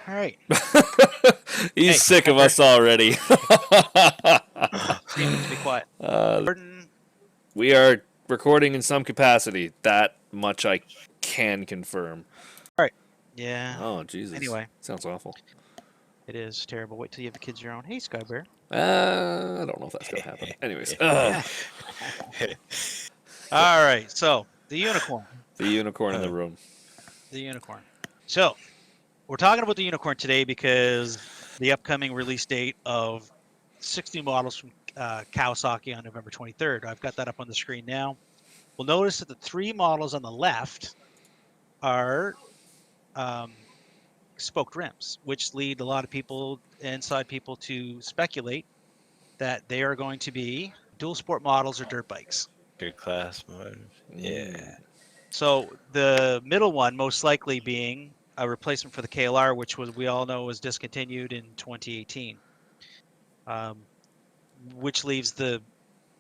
All right. He's sick of us already. Steve, be quiet. Gordon, We are recording in some capacity. That much I can confirm. all right. Yeah. Oh, Jesus. Anyway, Sounds awful. it is terrible. Wait till you have kids of your own. Hey, Skybear. I don't know if that's going to happen. Anyways. All right. So the unicorn. The unicorn in the room. The unicorn. So we're talking about the unicorn today because the upcoming release date of 60 models from Kawasaki on November 23rd. I've got that up on the screen now. We'll notice that the three models on the left are spoked rims, which lead a lot of people, inside people, to speculate that they are going to be dual sport models or dirt bikes. Good class mode. Yeah. So the middle one, most likely being a replacement for the KLR, which we all know was discontinued in 2018, which leaves the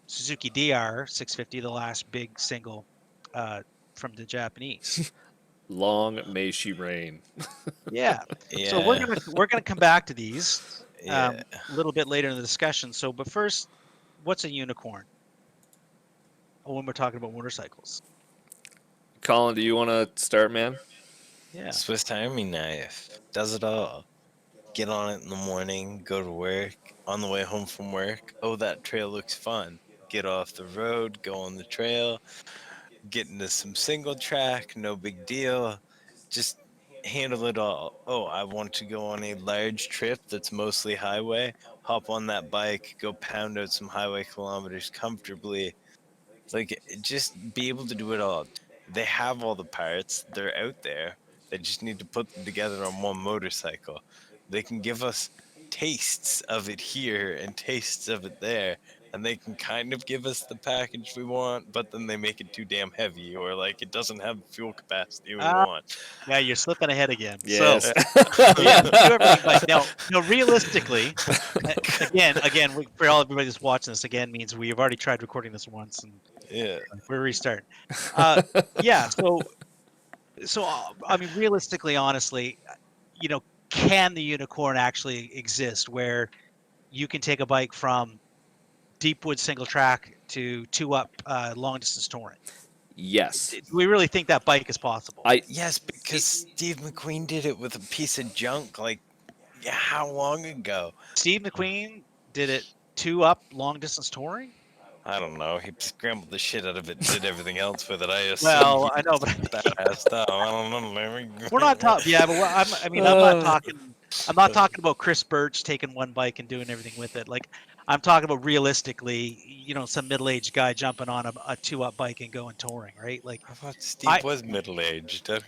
Suzuki DR 650, the last big single from the Japanese. Long may she reign. Yeah. So we're gonna come back to these a little bit later in the discussion. So, but first, what's a unicorn? When we're talking about motorcycles. Colin, do you want to start, man? Yeah. Swiss Army knife. Does it all. Get on it in the morning, go to work, on the way home from work. Oh, that trail looks fun. Get off the road, go on the trail, get into some single track, no big deal. Just handle it all. Oh, I want to go on a large trip that's mostly highway. Hop on that bike, go pound out some highway kilometers comfortably. Like, just be able to do it all. They have all the parts. They're out there. They just need to put them together on one motorcycle. They can give us tastes of it here and tastes of it there. And they can kind of give us the package we want, but then they make it too damn heavy, or like it doesn't have the fuel capacity we want. Yeah, you're slipping ahead again. Yes. So, yeah, do everything like now, realistically, again, for everybody that's watching this, again means we've already tried recording this once, and Yeah. we're restarting. Yeah. So I mean, realistically, honestly, can the unicorn actually exist where you can take a bike from deep wood single track to two up long distance touring? Yes. Do we really think that bike is possible? Yes, because Steve McQueen did it with a piece of junk like how long ago? Steve McQueen did it two up long distance touring? I don't know. He scrambled the shit out of it and did everything else with it. I assume Well, I know, but badass stuff. I don't know. we're not talking. Yeah, but I'm not talking. I'm not talking about Chris Birch taking one bike and doing everything with it. Like, I'm talking about realistically, some middle-aged guy jumping on a two-up bike and going touring, right? Like, I thought Steve was middle-aged. Steve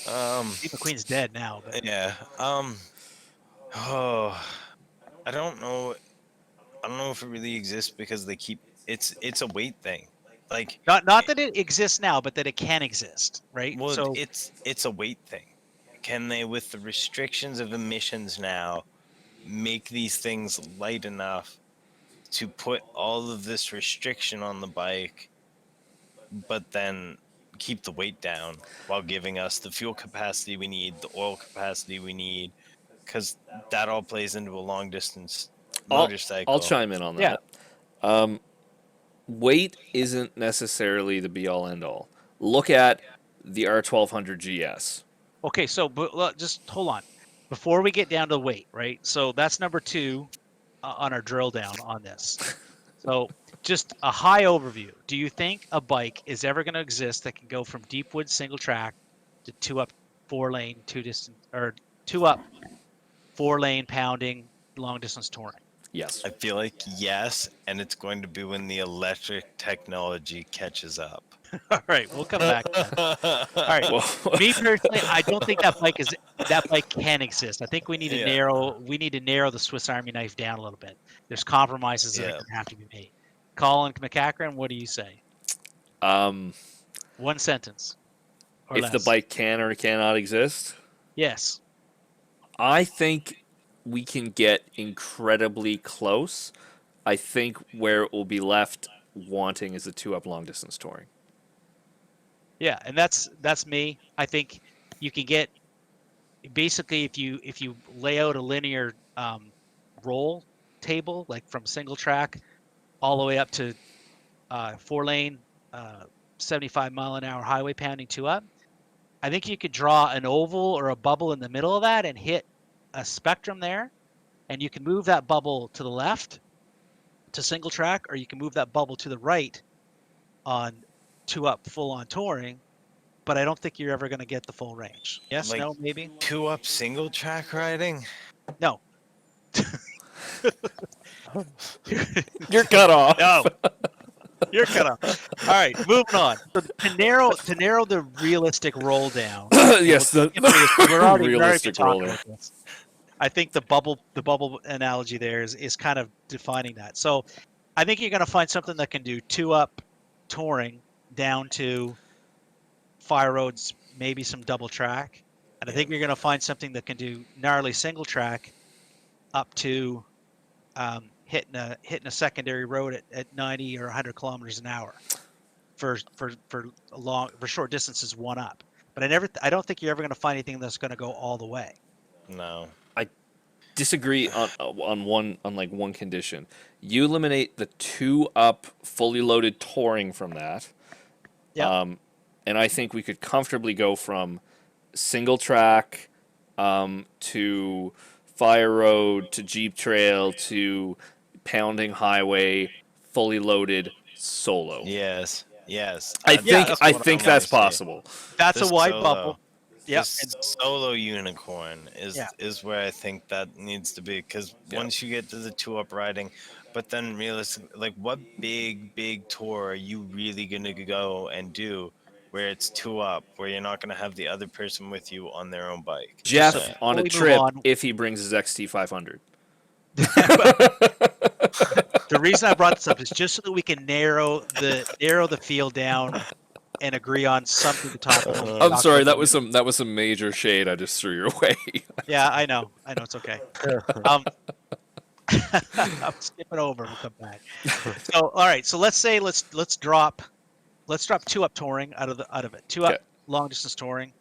McQueen's dead now. But. Yeah. Oh, I don't know. I don't know if it really exists because they keep it's a weight thing. Like not that it exists now, but that it can exist, right? Well, so it's a weight thing. Can they, with the restrictions of emissions now, make these things light enough to put all of this restriction on the bike, but then keep the weight down while giving us the fuel capacity we need, the oil capacity we need, because that all plays into a long distance motorcycle. I'll chime in on that. Yeah. Weight isn't necessarily the be all end all. Look at the R1200 GS. Okay, so but just hold on. Before we get down to weight, right? So that's number 2 on our drill down on this. So just a high overview. Do you think a bike is ever going to exist that can go from deep wood single track to two up 4-lane, two up 4-lane pounding long distance touring? Yes. I feel like yes, and it's going to be when the electric technology catches up. All right, we'll come back. All right, me personally, I don't think that bike can exist. I think we need to narrow the Swiss Army knife down a little bit. There's compromises that are going to have to be made. Colin McCachran, what do you say? One sentence. Or if less. The bike can or cannot exist? Yes. I think we can get incredibly close. I think where it will be left wanting is a 2-up long distance touring. Yeah, and that's me. I think you can get basically if you lay out a linear roll table, like from single track all the way up to 4-lane 75-mile-an-hour highway pounding 2-up, I think you could draw an oval or a bubble in the middle of that and hit a spectrum there, and you can move that bubble to the left to single track, or you can move that bubble to the right on 2-up full on touring, but I don't think you're ever going to get the full range. Yes, Like no, maybe? 2-up single track riding. No. You're cut off. No. You're cut off. All right, moving on. So to narrow the realistic roll down. Yes, we'll the skip through this, 'cause we've already been realistic talking roll. about this. I think the bubble analogy there is kind of defining that. So I think you're going to find something that can do 2-up touring down to fire roads, maybe some double track, and I think you're going to find something that can do gnarly single track up to hitting a secondary road at 90 or 100 kilometers an hour for short distances 1-up. But I don't think you're ever going to find anything that's going to go all the way. No. Disagree on one condition. You eliminate the 2-up fully loaded touring from that. Yeah. And I think we could comfortably go from single track to fire road to Jeep trail to pounding highway, fully loaded solo. Yes. I that's think that's possible. That's The a wide solo. bubble. Yeah. The solo unicorn is where I think that needs to be, because once you get to the 2-up riding, but then realistically, like, what big tour are you really gonna go and do where it's 2-up, where you're not gonna have the other person with you on their own bike? Jeff So, on a before we move trip on- if he brings his XT500. The reason I brought this up is just so that we can narrow the field down and agree on something to talk about. I'm sorry, that was some major shade I just threw your way. Yeah, I know, it's okay. I'm skipping over. We'll come back. So, all right. So let's drop 2-up touring out of it. 2-up Okay. long distance touring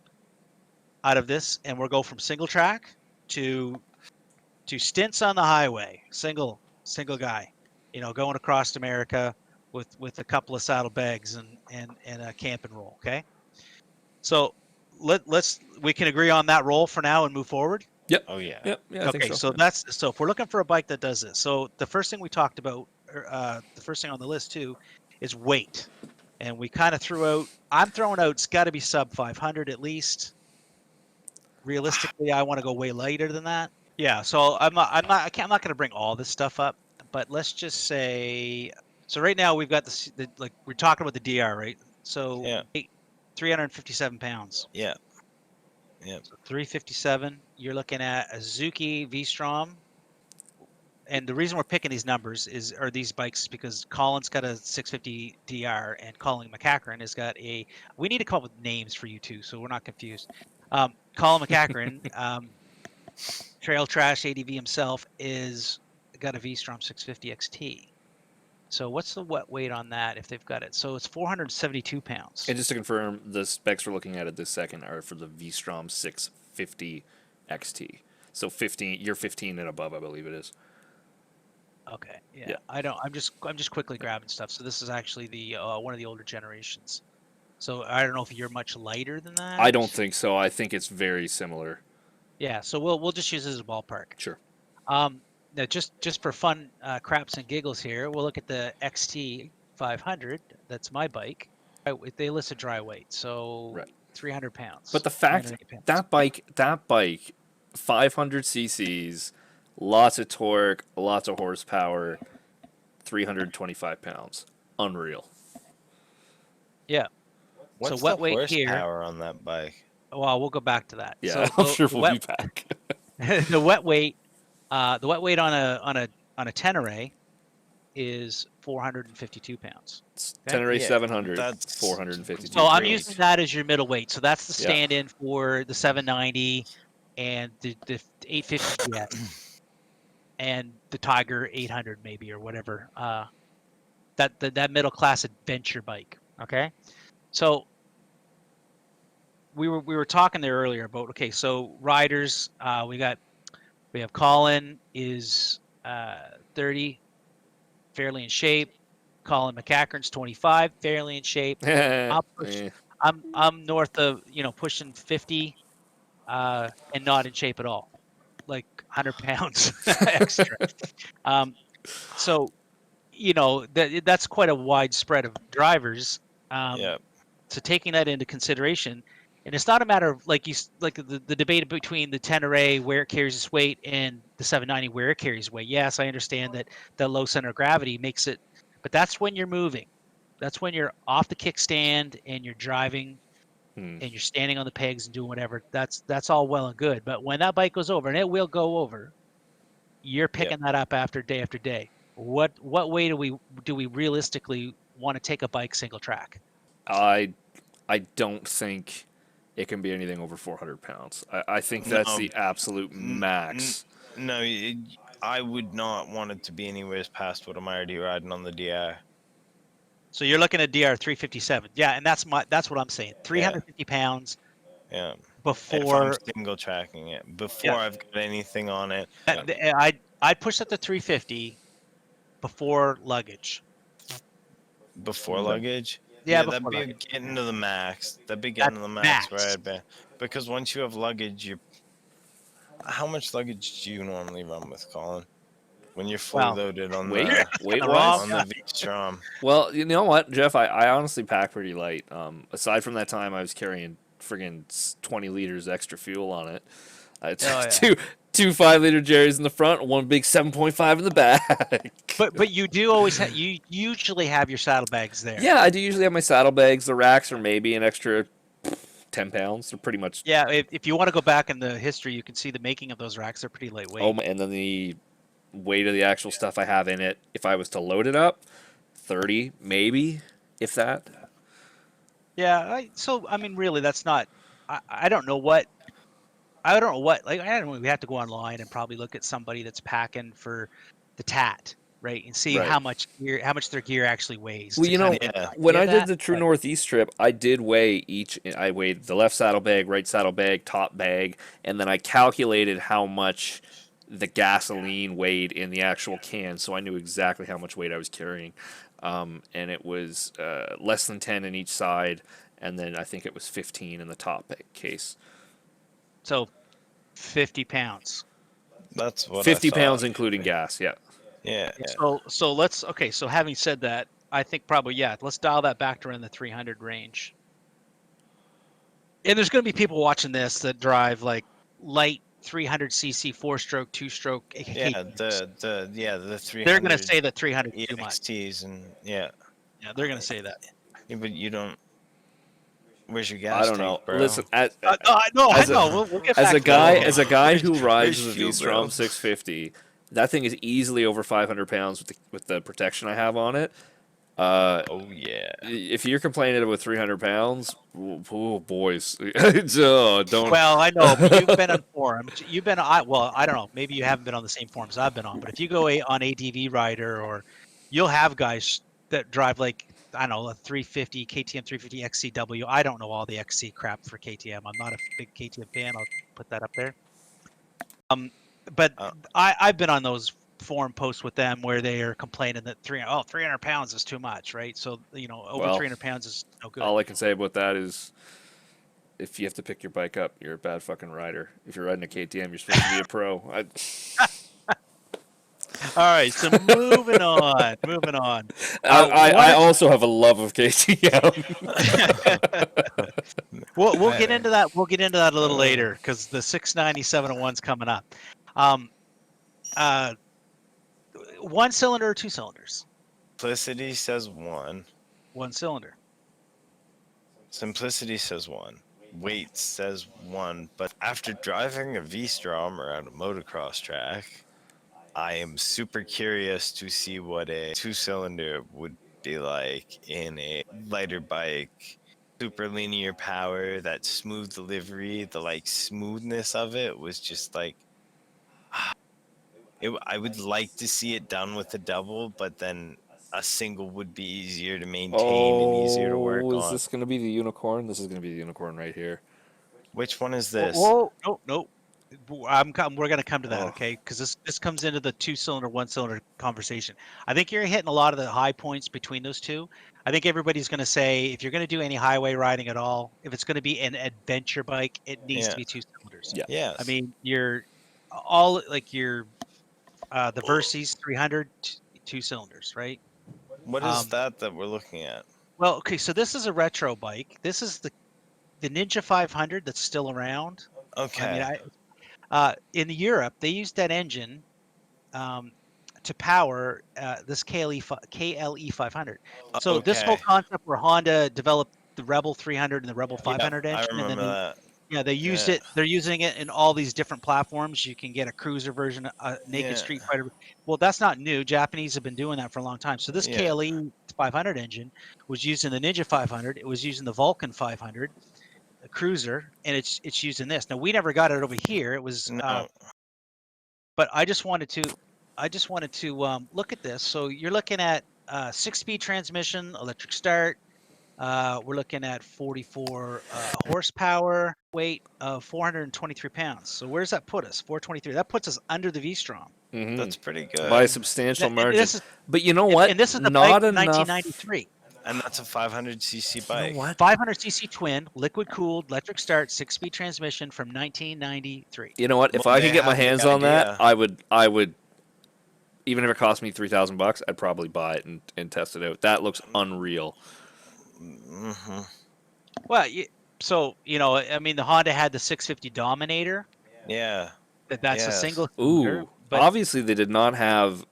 out of this, and we'll go from single track to stints on the highway. Single guy, going across America with a couple of saddlebags and a camp and roll. Okay. So we can agree on that roll for now and move forward. Oh yeah. Yep. Yeah. I Okay, think so. so if we're looking for a bike that does this, so the first thing we talked about, the first thing on the list too, is weight, and we kind of I'm throwing out it's got to be sub 500 at least. Realistically, I want to go way lighter than that. Yeah, so I'm not going to bring all this stuff up, but let's just say, so right now we've got like we're talking about the DR, right? So 357 pounds. Yeah. So 357. You're looking at a Suzuki V-Strom, and the reason we're picking these numbers are these bikes is because Colin's got a 650 DR and Colin McCachran has got a. We need to come up with names for you two, so we're not confused. Colin McCachran, Trail Trash ADV himself, is got a V-Strom 650 XT. So what's the wet weight on that if they've got it? So it's 472 pounds. And just to confirm, the specs we're looking at this second are for the V-Strom 650 XT. So 15, you're 15 and above, I believe it is. Okay. Yeah. I don't. I'm just quickly grabbing stuff. So this is actually the one of the older generations. So I don't know if you're much lighter than that. I don't think so. I think it's very similar. Yeah. So we'll just use it as a ballpark. Sure. Now just for fun, craps and giggles here, we'll look at the XT 500. That's my bike. They listed dry weight, so 300 pounds. But the fact that bike, 500 cc's, lots of torque, lots of horsepower, 325 pounds, unreal. Yeah. What's so wet the weight horsepower here on that bike? Well, we'll go back to that. Yeah, so I'm sure we'll be back. The wet weight on a Tenere is 452 pounds. Tenere 700, that's 452. So I'm great. using that as your middle weight. So that's the stand-in for the 790 and the 850 GS and the Tiger 800 maybe or whatever. That middle class adventure bike. Okay, so we were talking there earlier about, okay, so riders, we have Colin is 30, fairly in shape. Colin McCachran's 25, fairly in shape. Eh. I'm north of, pushing 50, and not in shape at all, like 100 pounds extra. So that's quite a wide spread of drivers. Yeah. So taking that into consideration, and it's not a matter of like the debate between the 10RA where it carries its weight and the 790 where it carries weight. Yes, I understand that the low center of gravity makes it, but that's when you're moving. That's when you're off the kickstand and you're driving Hmm. and you're standing on the pegs and doing whatever. That's all well and good. But when that bike goes over, and it will go over, you're picking that up after day. What way do we realistically want to take a bike single track? I don't think it can be anything over 400 pounds. I think that's No. the absolute N- max. No, I would not want it to be anywhere past what I'm already riding on the DR. So you're looking at DR 357. Yeah, and that's what I'm saying. 350 pounds Yeah. If I'm before. single tracking it, before Yeah, I've got anything on it. I'd push that to 350 before luggage. Before Okay. luggage? Yeah, That'd before be luggage. getting to the max. That'd be That's getting to the max where max. I'd be. Because once you have luggage, how much luggage do you normally run with, Colin? When you're fully Well, loaded on Weight the wise. on the V-Strom. Well, you know what, Jeff? I honestly pack pretty light. Aside from that time I was carrying friggin' 20 liters extra fuel on it. yeah. Two 5-liter Jerry's in the front, and one big 7.5 in the back. But you do always you usually have your saddlebags there. Yeah, I do usually have my saddlebags. The racks are maybe an extra 10 pounds. They're pretty much. Yeah, if you want to go back in the history, you can see the making of those racks are pretty lightweight. Oh, and then the weight of the actual stuff I have in it, if I was to load it up, 30 maybe, if that. Yeah, so I mean, really, that's not. I don't know what. I don't know what. Like, I don't know. We have to go online and probably look at somebody that's packing for the TAT, right, and see Right. how much their gear actually weighs. Well, to you know, kind of get an when idea I of did that, the True but- Northeast trip, I did weigh each. I weighed the left saddlebag, right saddlebag, top bag, and then I calculated how much the gasoline weighed in the actual can, so I knew exactly how much weight I was carrying. And it was less than 10 in each side, and then I think it was 15 in the top case. So, 50 pounds. That's what 50 I thought. pounds including gas, yeah. Yeah. So let's okay. So having said that, I think probably let's dial that back to around the 300 range. And there's going to be people watching this that drive like light 300cc 4-stroke, 2-stroke. Yeah, the 300 They're going to say that 300 is too much. EXTs and yeah, They're going to say that. but you don't. Where's your gas? I don't tank, know. bro? Listen, I As a- know. We'll get as back a to guy, that. as a guy who Where's rides the fuel, V-Strom bro? 650, that thing is easily over 500 pounds with the protection I have on it. Oh yeah. If you're complaining about 300 pounds, oh boys, don't. Well, I know, but you've been on forums. You've been, I don't know. Maybe you haven't been on the same forums I've been on, but if you go on ADV Rider, or you'll have guys that drive like, I don't know, a 350 KTM 350 XCW. I don't know all the XC crap for KTM. I'm not a big KTM fan. I'll put that up there. But I've been on those forum posts with them where they are complaining that 300 pounds is too much, right? So over Well, 300 pounds is no good. All I can say about that is, if you have to pick your bike up, you're a bad fucking rider. If you're riding a KTM, you're supposed to be a pro. All right, so moving on. I also have a love of KTM. We'll get into that. We'll get into that a little later because the 690-701's coming up. One cylinder or two cylinders? Simplicity says one. One cylinder. Simplicity says one. Weight says one. But after driving a V-Strom around a motocross track, I am super curious to see what a two-cylinder would be like in a lighter bike. Super linear power, that smooth delivery, the smoothness of it was just like. I would like to see it done with a double, but then a single would be easier to maintain and easier to work Is on. this going to be the unicorn? This is going to be the unicorn right here. Which one is this? Whoa, no. We're going to come to that, Oh. okay? Because this comes into the 2-cylinder, 1-cylinder conversation. I think you're hitting a lot of the high points between those two. I think everybody's going to say if you're going to do any highway riding at all, if it's going to be an adventure bike, it needs to be 2 cylinders. Yeah. Yes. I mean, you're all like the Versys 300 2 cylinders, right? What is that we're looking at? Well, okay, so this is a retro bike. This is the Ninja 500 that's still around. Okay. I mean, in Europe, they used that engine to power this KLE 500. So this whole Okay. concept where Honda developed the Rebel 300 and the Rebel 500 I engine, and remember then that. they used it. They're using it in all these different platforms. You can get a cruiser version, a naked Yeah. street fighter. Well, that's not new. Japanese have been doing that for a long time. So this Yeah. KLE 500 engine was used in the Ninja 500. It was used in the Vulcan 500. A cruiser, and it's using this. Now we never got it over here. It was, No. but I just wanted to look at this. So you're looking at 6-speed transmission, electric start. We're looking at 44 horsepower, weight of 423 pounds. So where's that put us? 423. That puts us under the V-Strom. Mhm. That's pretty good. By a substantial And margin. this is, But you know what? and this is the Not bike enough. 1993. And that's a 500cc bike. You know what? 500cc twin, liquid cooled, electric start, 6-speed transmission from 1993. You know what? If Well, I they could get my have the hands on that, idea. I would. Even if it cost me $3,000, I'd probably buy it and test it out. That looks unreal. Mm-hmm. Well, I mean, the Honda had the 650 Dominator. Yeah. That's a Yes. single cylinder. Ooh. But Obviously, they did not have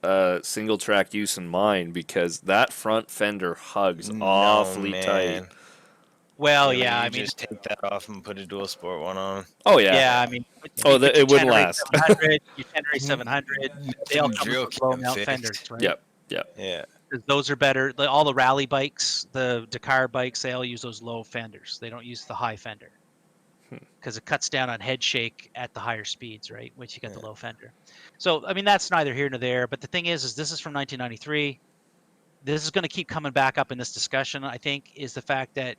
single track use in mind because that front fender hugs awfully tight. well, but yeah, you I mean, just take that off and put a dual sport one on. Oh yeah. yeah, I mean, Oh, you get it your wouldn't Tenere last. 700, your Tenere 700, they all come Drill with blown cam out fixed. fenders, right? Yep. Yep. Yeah. 'Cause those are better. All the rally bikes, the Dakar bikes, they all use those low fenders. They don't use the high fender because it cuts down on head shake at the higher speeds, right? Once you get the low fender. So, I mean, that's neither here nor there. But the thing is this is from 1993. This is going to keep coming back up in this discussion, I think, is the fact that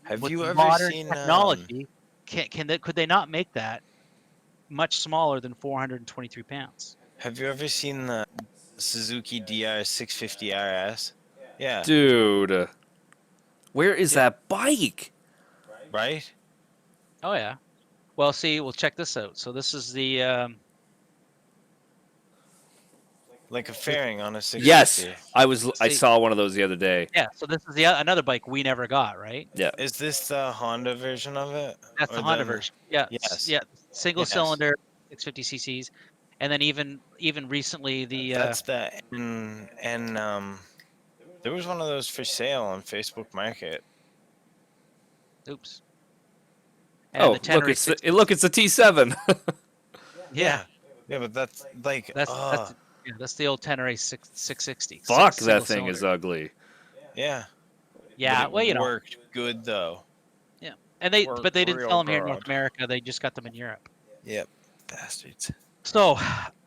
Have with you ever modern seen technology, could they not make that much smaller than 423 pounds? Have you ever seen the Suzuki DR 650 RS? Yeah. Dude, where is that bike? Right? Oh yeah. Well, see, we'll check this out. So this is the Like a fairing on a 650. Yes, I See- saw one of those the other day. yeah. So this is another bike we never got, right? Yeah. Is this the Honda version of it? That's Or the Honda version. Yeah. Yes. Yeah. Single Yes. cylinder, 650 cc's, and then even recently the That's the there was one of those for sale on Facebook Market. oops. Oh, the Tenere it's the T7. yeah. Yeah, but that's like That's the old Tenere 660. Fuck, single that thing is cylinder. ugly. yeah. Yeah. But Well, it worked good though. Yeah. And they worked didn't real sell them here in North good. America. They just got them in Europe. Yep. Bastards. So,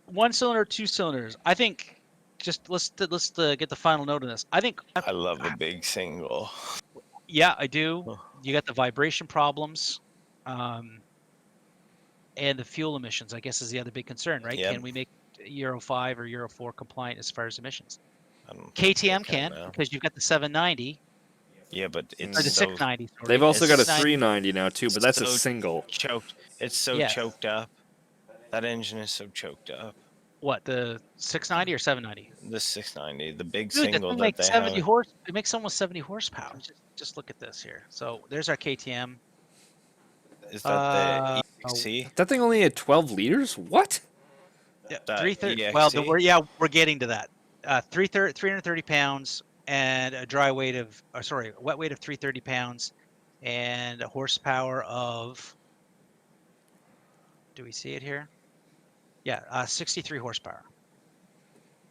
1 cylinder, 2 cylinders. I think just let's get the final note on this. I think I love a big single. yeah, I do. Oh. You got the vibration problems, and the fuel emissions. I guess is the other big concern, right? Yep. Can we make Euro 5 or Euro 4 compliant as far as emissions? I don't think they KTM can now. because you've got the 790 Yeah, but or it's the so 690. Sorry. They've also got a 690. 390 now too, but that's a So single. choked. It's so Yeah. choked up. That engine is so choked up. What, the 690 or 790? The 690, the big Dude, that single thing that makes they 70 have. horse. It makes almost 70 horsepower. Just look at this here. So there's our KTM. Is that the oh. EXC? That thing only had 12 liters? What? Yeah, That 330. Well, EXC? we're getting to that. 330 pounds and a wet weight of 330 pounds and a horsepower of. Do we see it here? Yeah, 63 horsepower.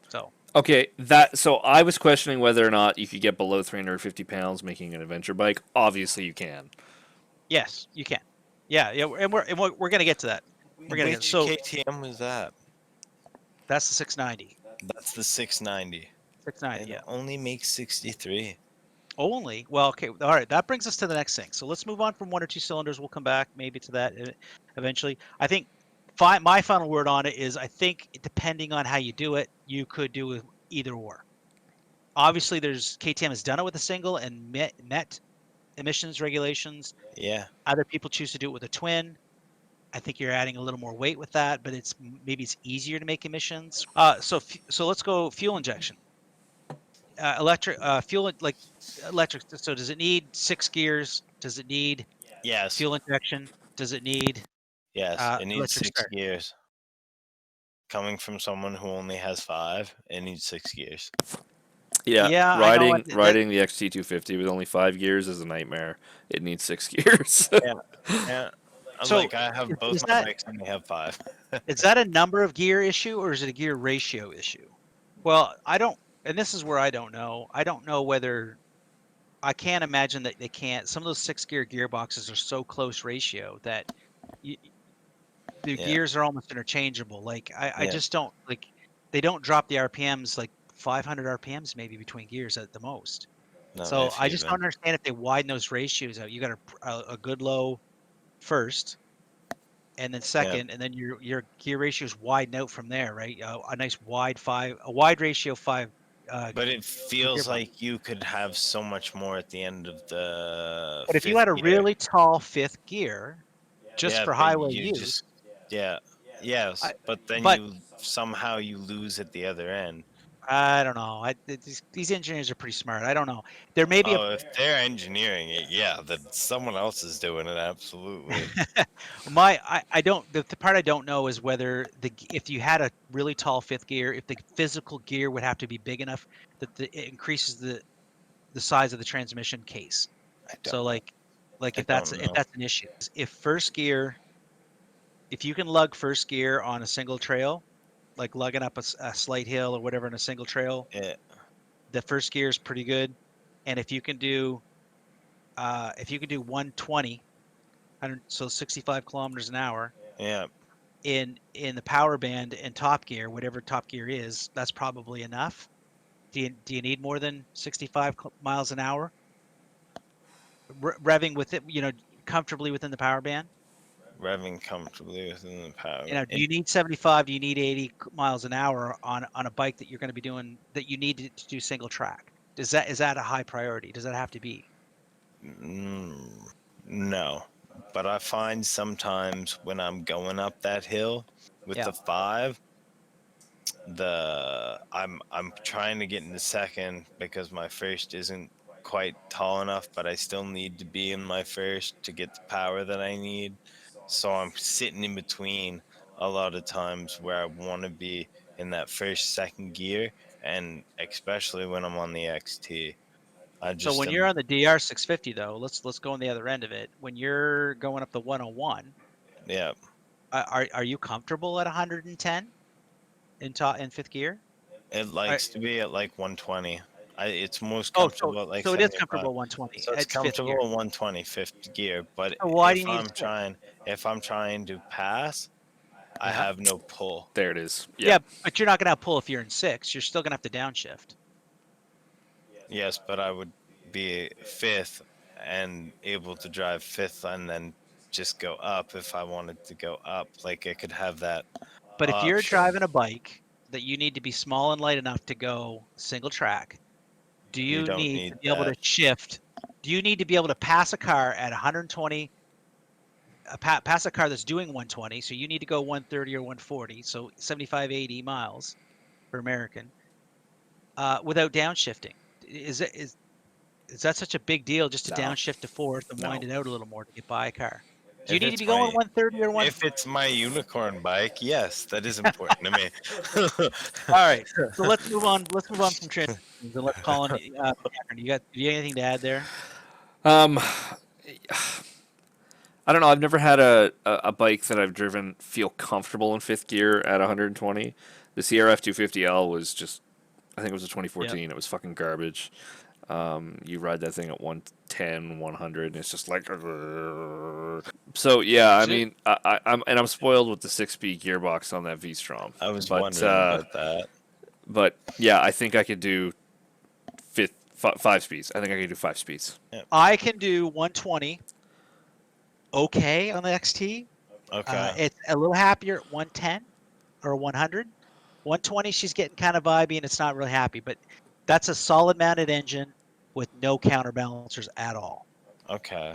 So Okay, so I was questioning whether or not you could get below 350 pounds making an adventure bike. Obviously, you can. yes, you can. Yeah, and we're gonna get to that. We're gonna get Which so KTM was that? that's the 690. That's the 690. 690. And Yeah. it only makes 63. Only? Well, okay. All right. That brings us to the next thing. So let's move on from 1 or 2 cylinders. We'll come back maybe to that eventually. I think my final word on it is I think depending on how you do it, you could do it either or. Obviously, there's KTM has done it with a single and met emissions regulations. Yeah. Other people choose to do it with a twin. I think you're adding a little more weight with that, but maybe it's easier to make emissions. So let's go fuel injection. Electric fuel like electric. So does it need 6 gears? Does it need Yes. fuel injection? Does it need Yes. It needs electric 6 start? gears. Coming from someone who only has 5, it needs 6 gears. Yeah, Yeah, I know. riding the XT250 with only 5 gears is a nightmare. It needs 6 gears. Yeah. Yeah. So I have both is my that bikes only have 5. is that a number of gear issue or is it a gear ratio issue? Well, I don't, and this is where I don't know. I don't know whether I can't imagine that they can't. Some of those 6 gear gearboxes are so close ratio that you, the Yeah. gears are almost interchangeable. Like I Yeah. just don't like they don't drop the RPMs like 500 RPMs maybe between gears at the most. No, So if I just don't even. understand if they widen those ratios out. You got a good low first, and then Yeah. second, and then your gear ratios widen out from there, right? A nice wide ratio 5. But it feels Gearbox. like you could have so much more at the end of the But if you 5th had a gear. really tall 5th gear, just Yeah, for but highway you use, just yeah. Yes, I, but then but you somehow you lose at the other end. I don't know. These engineers are pretty smart. I don't know. There may be a Oh, if they're engineering it, yeah, then someone else is doing it, absolutely. I don't the part I don't know is whether if you had a really tall 5th gear, if the physical gear would have to be big enough that it increases the size of the transmission case. I So don't like I if don't know. that's an issue. If first gear, if you can lug first gear on a single trail, like lugging up a slight hill or whatever in a single trail, Yeah, the first gear is pretty good. And if you can do 120, so 65 kilometers an hour yeah. in the power band and top gear, whatever top gear is, that's probably enough. Do you need more than 65 miles an hour revving with it, comfortably within the power band? Revving comfortably within the power. Do you need 75? Do you need 80 miles an hour on a bike that you're going to be doing that you need to do single track? Is that a high priority? Does that have to be? No, but I find sometimes when I'm going up that hill with Yeah. the 5, I'm trying to get into second because my first isn't quite tall enough, but I still need to be in my first to get the power that I need. So I'm sitting in between a lot of times where I want to be in that first second gear, and especially when I'm on the XT. I So just when you're am on the DR 650 though, let's go on the other end of it. When you're going up the 101, yeah. are you comfortable at 110 in 5th gear? It Are, likes to be at like 120. It's most oh, so comfortable at like so it is 75. comfortable at 120. So it's It's 5th comfortable gear. at 120 fifth gear. But So why do you need a 6th? if I'm trying to pass, I Yeah. have no pull. There it is. Yeah, but you're not gonna have pull if you're in 6. You're still gonna have to downshift. Yes, but I would be fifth and able to drive fifth and then just go up if I wanted to go up. Like I could have that But if you're option. driving a bike that you need to be small and light enough to go single track, do You you don't need need to be able to that. shift? Do you need to be able to pass a car at 120, pass a car that's doing 120? So you need to go 130 or 140, so 75, 80 miles per American, without downshifting. Is that such a big deal just to No. downshift to fourth and No. wind it out a little more to get by a car? Do you If need to it's be going my 130 or one? if it's my unicorn bike, yes, that is important to me. All right, so let's move on. Let's move on from transitions and let's call on. Cameron, do you have anything to add there? Um, I don't know. I've never had a bike that I've driven feel comfortable in 5th gear at 120. The CRF 250L was just, I think it was a 2014. It was fucking garbage. You ride that thing at 110, 100, and it's just like. So yeah, I mean, I'm spoiled with the 6-speed gearbox on that V-Strom. I was But wondering about that. but yeah, I think I could do 5 speeds. I think I can do 5 speeds. I can do 120 okay on the XT. Okay. It's a little happier at 110 or 100. 120, she's getting kind of vibey and it's not really happy, but that's a solid mounted engine with no counterbalancers at all. Okay.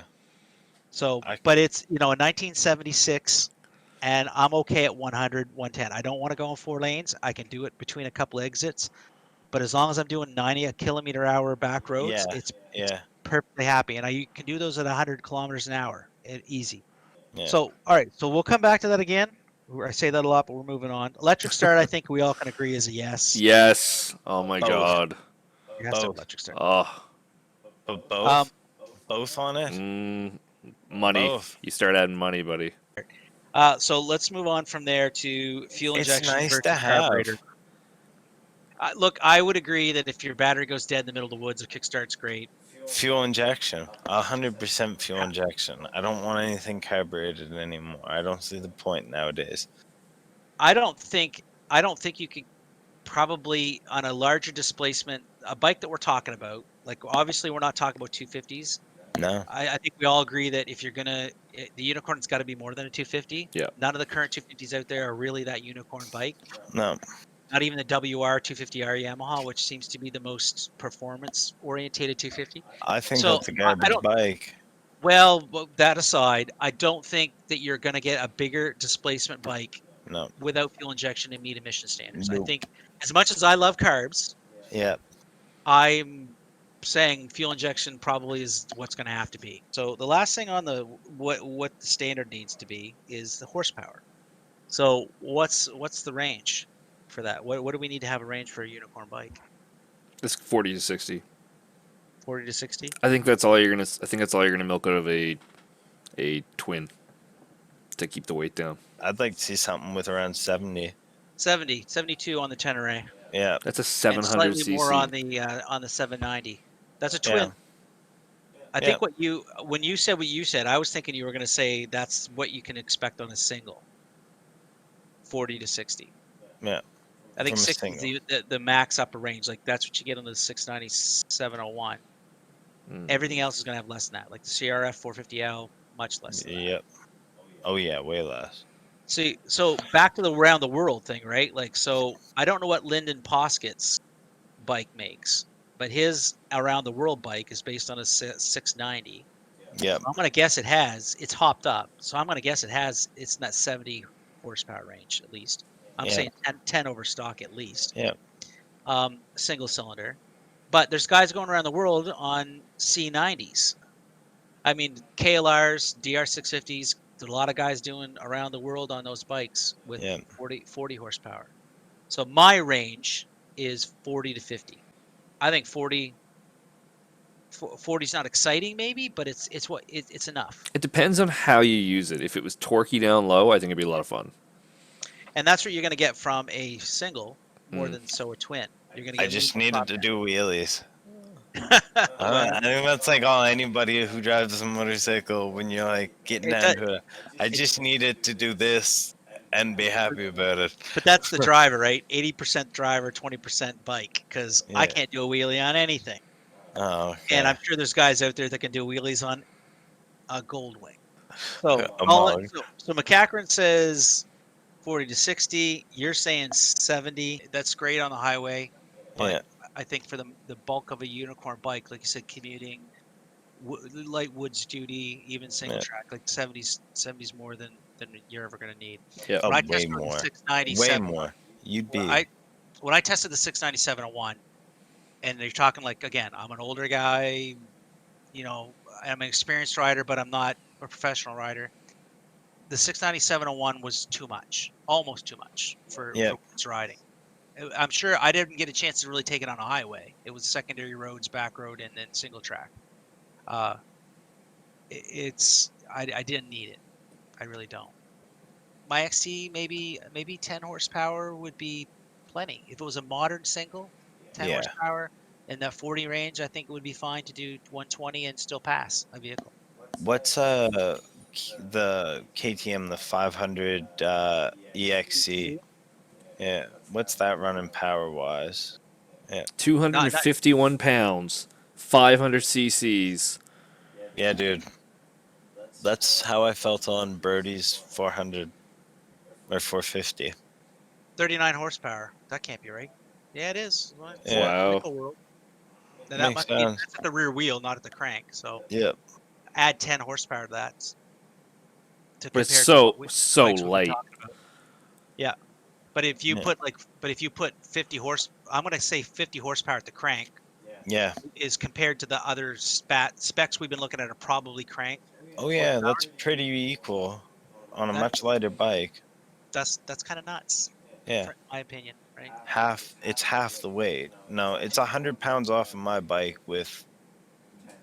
So, I- but it's, a 1976 and I'm okay at 100, 110. I don't want to go in 4 lanes. I can do it between a couple exits, but as long as I'm doing 90 km/h back roads, Yeah. it's Yeah. perfectly happy. And you can do those at 100 kilometers an hour. Easy. Yeah. So, all right. So we'll come back to that again. I say that a lot, but we're moving on. Electric start, I think we all can agree is a yes. Yes. Oh my Both. god. It has to have Both. electric start. Oh. But both. Both on it. Money. Both. You start adding money, buddy. So let's move on from there to fuel It's injection nice versus to have. carburetor. Look, I would agree that if your battery goes dead in the middle of the woods, a kickstart's great. Fuel injection. 100% fuel injection. I don't want anything carbureted anymore. I don't see the point nowadays. I don't think you can probably on a larger displacement, a bike that we're talking about. Like obviously, we're not talking about 250s. No. I think we all agree that if you're gonna, the unicorn's got to be more than a 250. Yeah. None of the current 250s out there are really that unicorn bike. No. Not even the WR 250R Yamaha, which seems to be the most performance-orientated 250. I think So, that's a garbage bike. Well, that aside, I don't think that you're going to get a bigger displacement bike No. without fuel injection and meet emission standards. I Nope. think as much as I love carbs, Yeah. I'm saying fuel injection probably is what's going to have to be. So the last thing on the what the standard needs to be is the horsepower. So what's the range for that? What do we need to have a range for a unicorn bike? It's 40 to 60. 40 to 60? I think that's all you're gonna milk out of a twin to keep the weight down. I'd like to see something with around 70. 70, 72 on the Tenere. Yeah. That's a And 700 slightly cc. more on the 790. That's a twin. Yeah. I think when you said what you said, I was thinking you were going to say that's what you can expect on a single. 40 to 60. Yeah. I think From a 60 is the max upper range. Like that's what you get on the 690 701. Everything else is going to have less than that. Like the CRF 450L, much less than that. Yep. Oh yeah, way less. See, so back to the around the world thing, right? Like, so I don't know what Lyndon Poskett's bike makes, but his around the world bike is based on a 690. Yep. I'm gonna guess it's hopped up, so I'm gonna guess it's in that 70 horsepower range at least. I'm saying 10 over stock at least. Yeah. Single cylinder, but there's guys going around the world on C90s. I mean, KLRs, DR650s. There's a lot of guys doing around the world on those bikes with 40 horsepower. So my range is 40 to 50. I think 40 is not exciting maybe, but it's enough. It depends on how you use it. If it was torquey down low, I think it'd be a lot of fun. And that's what you're going to get from a single more than a twin. You're going to get I just needed to do wheelies. Well, I think that's like all anybody who drives a motorcycle when you're like getting down to it. I just needed to do this and be happy about it. But that's the driver, right? 80% driver, 20% bike, because I can't do a wheelie on anything. Oh, okay. And I'm sure there's guys out there that can do wheelies on a Goldwing. So, so McCachran says 40 to 60. You're saying 70. That's great on the highway. But I think for the bulk of a unicorn bike, like you said, commuting, light woods duty, even single track, like 70s more than you're ever going to need. Yeah, Oh, When I way tested more. the 697, Way more. You'd be. When I tested the 69701, and you're talking like, again, I'm an older guy, I'm an experienced rider, but I'm not a professional rider. The 69701 was too much, almost too much for woods riding. I'm sure I didn't get a chance to really take it on a highway. It was secondary roads, back road, and then single track. I didn't need it. I really don't. My XT, maybe 10 horsepower would be plenty. If it was a modern single, 10 horsepower in that 40 range, I think it would be fine to do 120 and still pass a vehicle. What's the KTM, the 500 EXC? Yeah. What's that running power wise? Yeah. 251 pounds, 500 cc's. Yeah, dude. That's how I felt on Brody's 400 or 450. 39 horsepower. That can't be right. Yeah, it is. Well, it's Yeah. Wow. nickel world. Now that Makes must be sense. that's at the rear wheel, not at the crank. So Yep. add 10 horsepower to that to But it's compare to what so bikes we've been light. talking about. Yeah, but if you Yeah. put 50 horse, I'm gonna say 50 horsepower at the crank Yeah. is compared to the other specs we've been looking at are probably crank. Oh yeah, that's pretty equal on a That- much lighter bike. That's kind of nuts, Yeah. in my opinion, right? It's half the weight. No, it's 100 pounds off of my bike with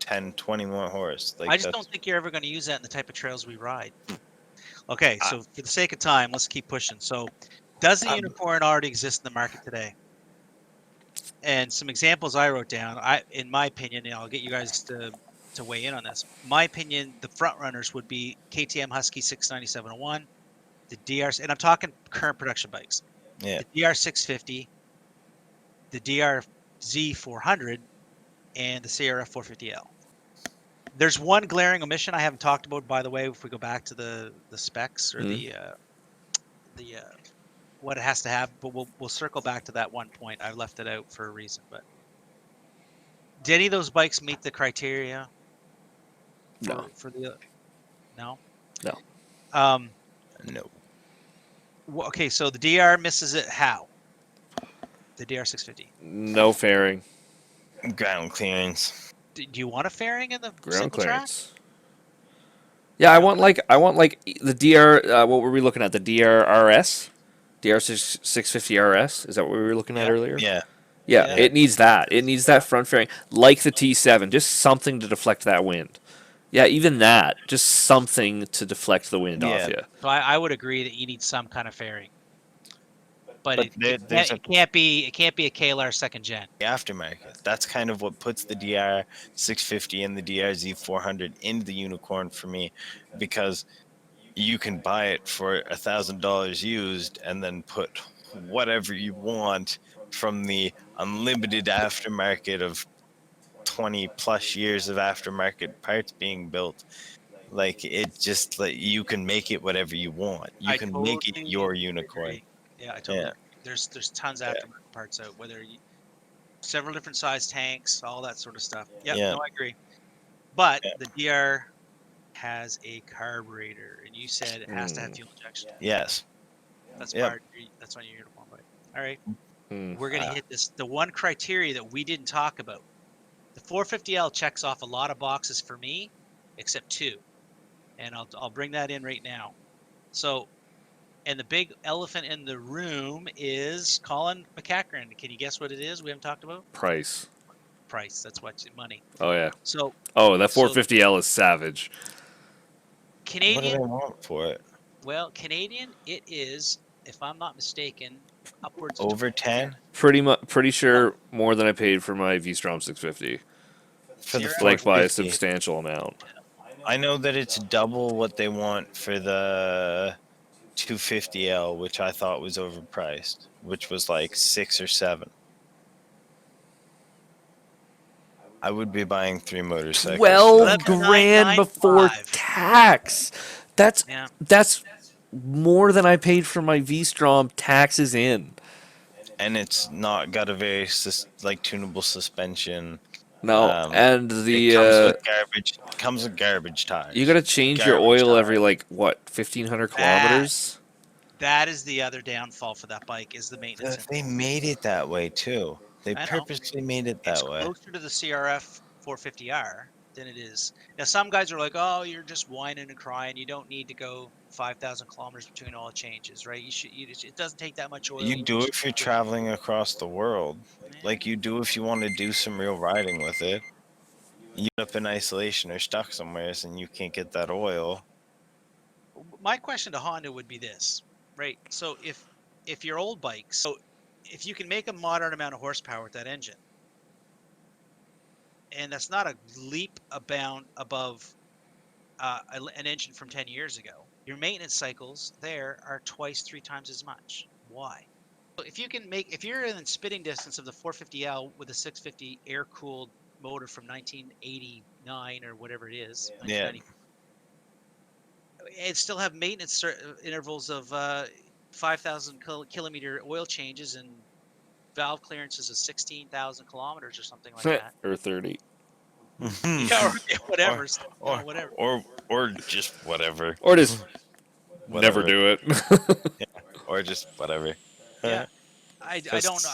10, 20 more horse. Like I just that's don't think you're ever going to use that in the type of trails we ride. Okay, I- so for the sake of time, let's keep pushing. So, does the Um, unicorn already exist in the market today? And some examples I wrote down. In my opinion, and I'll get you guys to weigh in on this. My opinion, the front runners would be KTM Husky 69701, the DR, and I'm talking current production bikes. yeah. The DR 650, the DRZ 400, and the CRF 450L. There's one glaring omission I haven't talked about, by the way. If we go back to the specs or the what it has to have, but we'll circle back to that one point. I left it out for a reason. But did any of those bikes meet the criteria? No. For the no. No. No. Okay, so the DR misses it. How? The DR 650. No fairing. Ground clearance. Do you want a fairing in the Ground single track? clearance. Yeah, I want like the DR. What were we looking at? The DRRS, DR 650 RS. Is that what we were looking at earlier? Yeah. Yeah, Yeah. it needs that. It needs that front fairing, like the T7, just something to deflect that wind. Yeah, even that, just something to deflect the wind off Yeah. you. So I would agree that you need some kind of fairing, but But there's it can't be a KLR second gen. aftermarket. That's kind of what puts the DR 650 and the DRZ 400 into the unicorn for me, because you can buy it for $1,000 used and then put whatever you want from the unlimited aftermarket of 20 plus years of aftermarket parts being built. Like it just like you can make it whatever you want. You I can make it totally your unicorn. agree. Yeah, I totally Yeah. agree. There's tons of aftermarket parts out, several different size tanks, all that sort of stuff. Yep, Yeah. no, I agree. But Yeah. the DR has a carburetor, and you said it has to have fuel injection. Yes. That's Yep. that's on your uniform bike. All right, Hmm. we're gonna hit this. The one criteria that we didn't talk about. The 450L checks off a lot of boxes for me, except two, and I'll bring that in right now. So, and the big elephant in the room is Colin McCachran. Can you guess what it is? We haven't talked about Price. price. That's what's money. Oh yeah. So Oh, that So- 450L is savage. What do Canadian, they want for it? well, Canadian, it is, if I'm not mistaken, upwards of Over 10 Pretty sure more than I paid for my V-Strom 650. for the Zero? Like by a 450. substantial amount. I know that it's double what they want for the 250L, which I thought was overpriced, which was like 6 or 7. I would be buying 3 motorcycles. for 12 that. grand before 11,995. tax. Yeah. That's more than I paid for my V-Strom taxes in. And it's not got a very tunable suspension. No, and It comes with garbage tires. you got to change your Garbage oil tire. every 1,500 kilometers. That is the other downfall for that bike is the maintenance. They made it that way too. They I know. purposely made it It's that way. closer to the CRF 450R than it is. Now, some guys are like, "Oh, you're just whining and crying. You don't need to go 5,000 kilometers between oil changes, right? It doesn't take that much oil. You do it just if you're do it." traveling across the world. Yeah. Like you do if you want to do some real riding with it. You end up in isolation or stuck somewhere and you can't get that oil. My question to Honda would be this, right? So if your old bikes, so if you can make a moderate amount of horsepower with that engine, and that's not a leap abound above an engine from 10 years ago, your maintenance cycles there are twice, 3 times as much. Why? If you're in spitting distance of the 450L with a 650 air-cooled motor from 1989 or whatever it is. Yeah. 1990. It still have maintenance intervals of 5,000 kilometer oil changes and valve clearances of 16,000 kilometers or something like that. Or 30. Yeah, or whatever. or, Whatever. or just whatever. Or just never Whatever. do it. Or just whatever. Yeah. I don't know. 'Cause-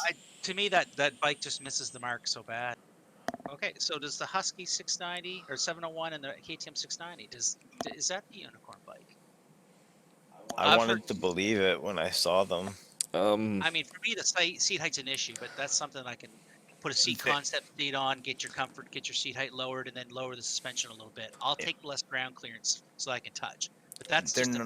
To me, that bike just misses the mark so bad. Okay, so does the Husky 690 or 701 and the KTM 690, is that the unicorn bike? I I've wanted heard- to believe it when I saw them. I mean, for me, the seat height's an issue, but that's something I can put a seat concept seat on, get your comfort, get your seat height lowered, and then lower the suspension a little bit. I'll take less ground clearance so I can touch. But that's They're just a me.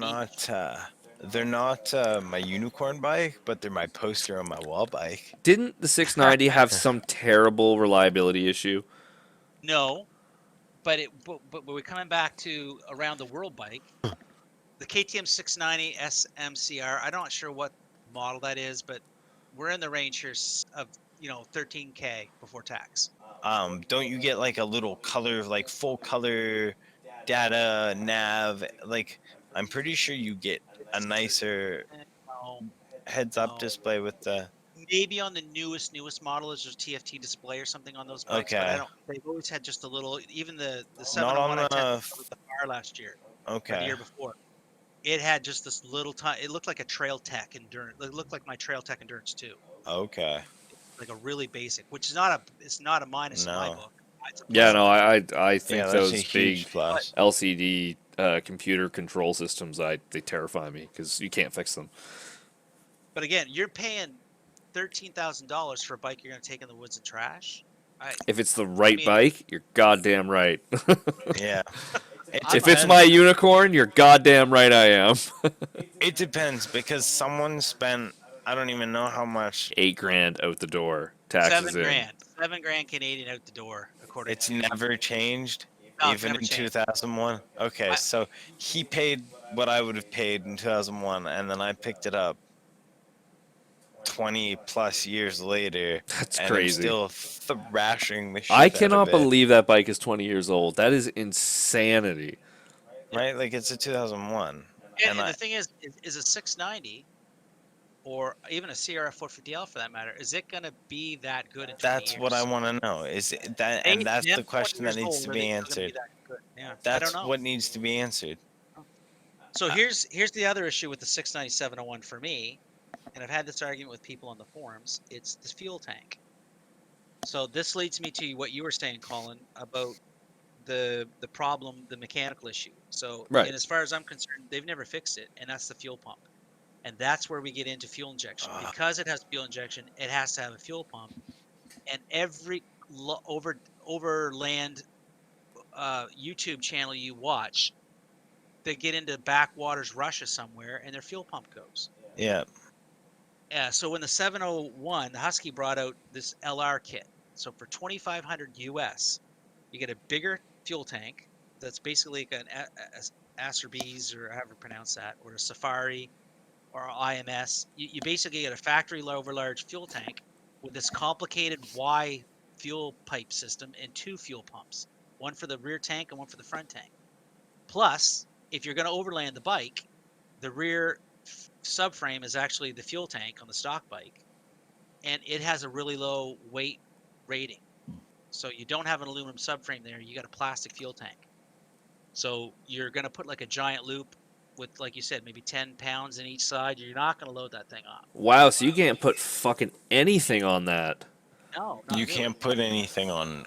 not my unicorn bike, but they're my poster on my wall bike. Didn't the 690 have some terrible reliability issue? No, but we're coming back to around the world bike. The KTM 690 SMCR. I'm not sure what model that is, but we're in the range here of 13K before tax. Don't you get like a little color, like full color data nav? Like, I'm pretty sure you get a nicer No, heads-up No. display with the. maybe on the newest model is there's TFT display or something on those bikes, but Okay. they've always had just a little. Even the Not 701 I on tested with the fire last year or the Okay. year before. It had just this little time. It looked like a Trail Tech Endurance. It looked like my Trail Tech Endurance 2. Okay. Like a really basic, which is not a minus in my No. book. It's a Yeah, plus. no, I think Yeah, that's those a huge big plus. LCD computer control systems, they terrify me because you can't fix them. But again, you're paying $13,000 for a bike you're going to take in the woods and trash. If it's the right mean- bike, you're goddamn right. Yeah. If it's my unicorn, you're goddamn right I am. It depends because someone spent, I don't even know how much. $8,000 out the door, taxes in. $7,000 Canadian out the door, according It's to never changed, No, it's even never in changed. 2001. Okay, I- so he paid what I would have paid in 2001, and then I picked it up 20 plus years later. That's and crazy. I'm still thrashing the shit I out cannot of it, believe that bike is 20 years old. That is insanity. right? Like it's a 2001. And I- the thing is a 690 or even a CRF 450L for that matter, is it going to be that good in 20 That's years? what I want to know. Is it that, and that's the question that needs to be answered. Yeah, I That's don't know. what needs to be answered. So here's the other issue with the 69701 for me, and I've had this argument with people on the forums. It's the fuel tank. So this leads me to what you were saying, Colin, about the problem, the mechanical issue. So, Right. and as far as I'm concerned, they've never fixed it, and that's the fuel pump. And that's where we get into fuel injection. Because it has fuel injection, it has to have a fuel pump. And every overland YouTube channel you watch, they get into backwaters Russia somewhere, and their fuel pump goes. Yeah. Yeah. So when the 701, the Husky brought out this LR kit. So for $2,500 US, you get a bigger fuel tank. That's basically like an Acerbees or however you pronounce that, or a Safari, or IMS. You basically get a factory level large fuel tank with this complicated Y fuel pipe system and two fuel pumps, one for the rear tank and one for the front tank. Plus, if you're going to overland the bike, the rear subframe is actually the fuel tank on the stock bike, and it has a really low weight rating. So you don't have an aluminum subframe there, you got a plastic fuel tank. So you're going to put like a giant loop with, like you said, maybe 10 pounds in each side. You're not going to load that thing up. Wow, so you can't put fucking anything on that. No, not You really. can't put anything on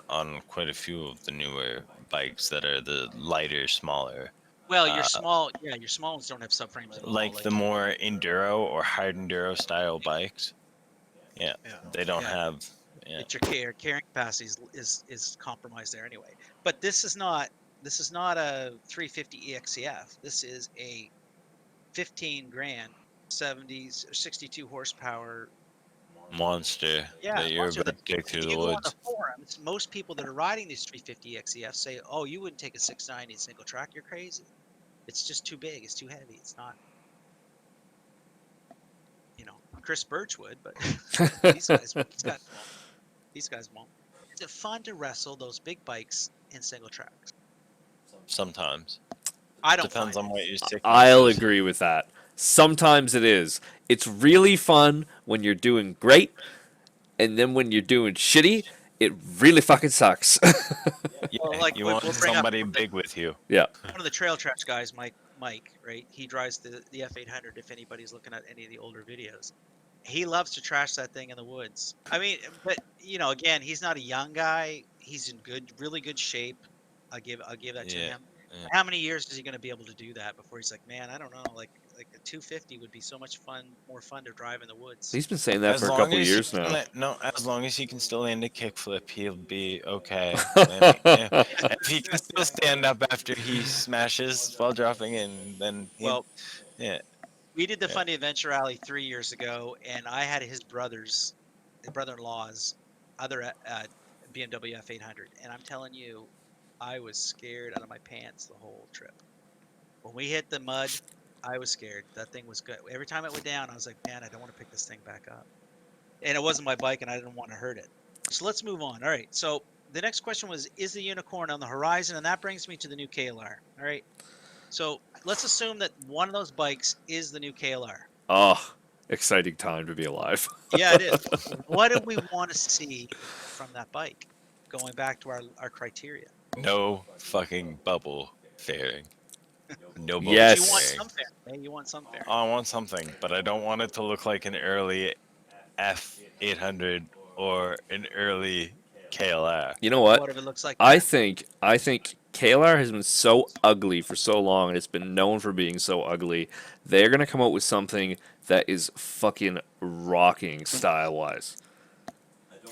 quite a few of the newer bikes that are the lighter, smaller. Well, your small ones don't have subframes at all. Like the more enduro or hard enduro style bikes. Yeah, they don't have. Yeah. Your carrying capacity is compromised there anyway. But this is not a 350 EXCF. This is a 15 grand 70s or 62 horsepower Monster that you're monster about to take if through you the go on woods. the forums, most people that are riding these 350 XCF say, "Oh, you wouldn't take a 690 single track. You're crazy. It's just too big. It's too heavy. It's not." Chris Birch would, but these guys won't. is it fun to wrestle those big bikes in single tracks? Sometimes. I don't Depends find on it. what your sickness I'll is. agree with that. Sometimes it is. It's really fun when you're doing great, and then when you're doing shitty, it really fucking sucks. Yeah, Well, like you we'll want bring up somebody big with you. Yeah. one of the trail tracks guys, Mike, right? He drives the F800. If anybody's looking at any of the older videos, he loves to trash that thing in the woods. I mean, but again, he's not a young guy. He's in really good shape. I'll give that to Yeah. him. Yeah. How many years is he going to be able to do that before he's like, man, I don't know, like a 250 would be so much more fun to drive in the woods. He's been saying that As for a long couple as years he can now. as long as he can still land a kickflip, he'll be okay. If he can still stand up after he smashes while dropping in, then Well, yeah. we did the Yeah. Funny Adventure Alley 3 years ago, and I had his brother-in-law's other BMW F800, and I'm telling you, I was scared out of my pants the whole trip. When we hit the mud, I was scared. That thing was good. Every time it went down, I was like, man, I don't want to pick this thing back up. And it wasn't my bike, and I didn't want to hurt it. So let's move on. All right. So the next question was, is the unicorn on the horizon? And that brings me to the new KLR. All right. So let's assume that one of those bikes is the new KLR. Oh, exciting time to be alive. Yeah, it is. What do we want to see from that bike? Going back to our criteria. No fucking bubble fairing. No bubble Yes. You want fairing. some fair. You want some fair. I want something, but I don't want it to look like an early F800 or an early KLR. You know what? What if it looks like I that? think KLR has been so ugly for so long, and it's been known for being so ugly. They're gonna come out with something that is fucking rocking style wise,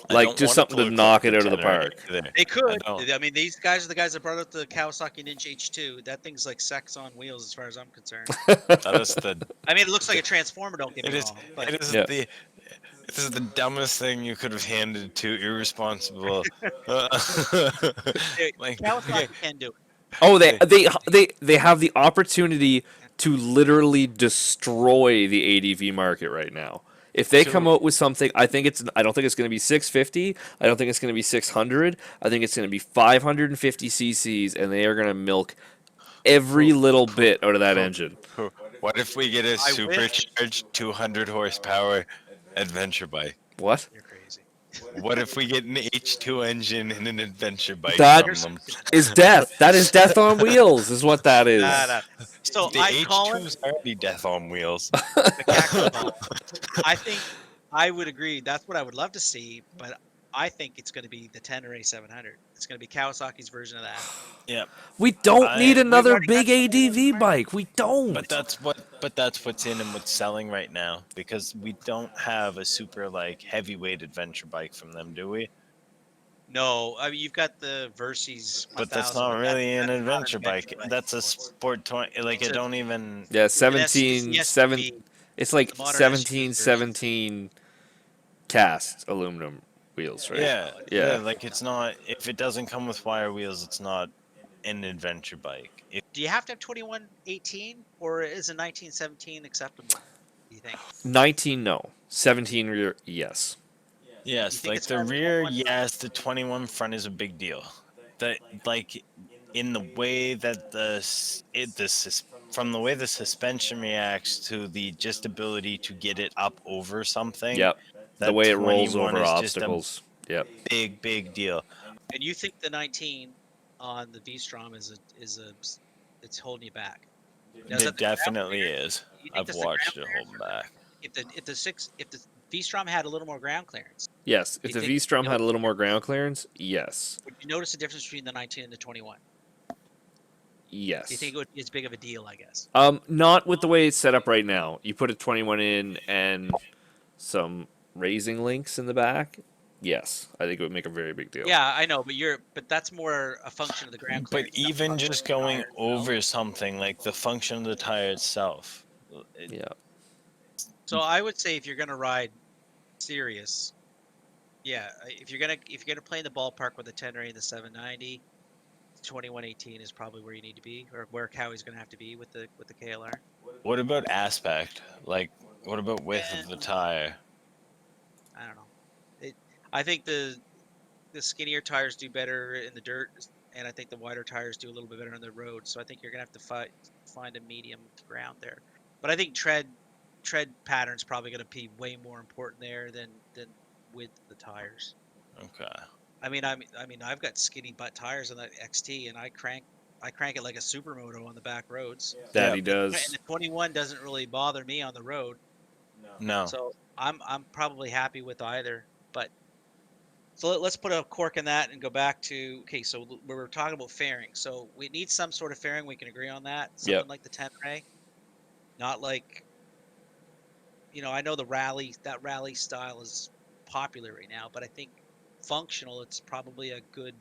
I like don't just want something to look knock like it the out of the Tenere park. either. They could. don't. I mean, these guys are the guys that brought out the Kawasaki Ninja H2. That thing's like sex on wheels, as far as I'm concerned. That is the. I mean, it looks like a transformer. Don't get It me is. wrong, but It is Yeah. the. This is the dumbest thing you could have handed to irresponsible. Like, Kawasaki okay, can do it. Oh, they have the opportunity to literally destroy the ADV market right now. If they come So- out with something, I don't think it's going to be 650. I don't think it's going to be 600. I think it's going to be 550 cc's, and they are going to milk every little bit out of that engine. what if we get a I wish. supercharged 200 horsepower adventure bike? What? You're crazy. What if we get an H2 engine and an adventure bike That- from them? Is death. That is death on wheels, is what that is. So The I call H2 it is already death on wheels. the cactus ball. I think I would agree. That's what I would love to see, but I think it's going to be the Tenere 700. It's going to be Kawasaki's version of that. Yeah, We don't need another already got big some wheels, ADV right? bike. We don't. but that's what's in and what's selling right now because we don't have a super like heavyweight adventure bike from them, do we? No, I mean you've got the Versys 1000. But that's not really an that's not adventure bike. That's a sport 20. Like It's it a- don't even. Yeah, it's 17, the 7. SUV. It's like The modern 17, SUV version. 17 cast aluminum wheels, right? Yeah, Yeah. Like it's not. If it doesn't come with wire wheels, it's not an adventure bike. Do you have to have 2118 or is a 1917 acceptable? Do you think? 19, no. 17 rear, yes. You Yes, think like it's the gotta be rear, 21? yes, the 21 front is a big deal. That like in the way that from the way the suspension reacts to the just ability to get it up over something. Yep. The that way it rolls 21 over is just a obstacles. Yep. big deal. And you think the 19 on the V-Strom it's holding you back? Now, is It that the ground definitely clearance? is. You think I've that's the watched ground it clearance hold or- back. If the V-Strom had a little more ground clearance, Yes. If You the think- V-Strom had a little more ground clearance, yes. would you notice the difference between the 19 and the 21? Yes. Do you think it would be as big of a deal? I guess. Not with the way it's set up right now. You put a 21 in and some raising links in the back. Yes, I think it would make a very big deal. Yeah, I know, but that's more a function of the ground But clearance. not a even function just of the tire going itself. over something like the function of the tire itself. Yeah. So I would say if you're gonna ride serious, yeah, if you're gonna play in the ballpark with the 10 and the 790, 2118 is probably where you need to be, or where Cowie's gonna have to be with the KLR. What about aspect? Like, what about width of the tire? I don't know. I think the the skinnier tires do better in the dirt, and I think the wider tires do a little bit better on the road. So I think you're gonna have to find a medium ground there. But I think tread pattern's probably gonna be way more important there than width of the tires. Okay. I mean, I've got skinny butt tires on that XT, and I crank it like a supermoto on the back roads. That Yeah. he And does. the 21 doesn't really bother me on the road, No. so I'm probably happy with either. But so let's put a cork in that and go back to okay. So we were talking about fairing. So we need some sort of fairing. We can agree on that. Something Yep. like the 10 ray, not like I know that rally style is popular right now, but I think functional. It's probably a good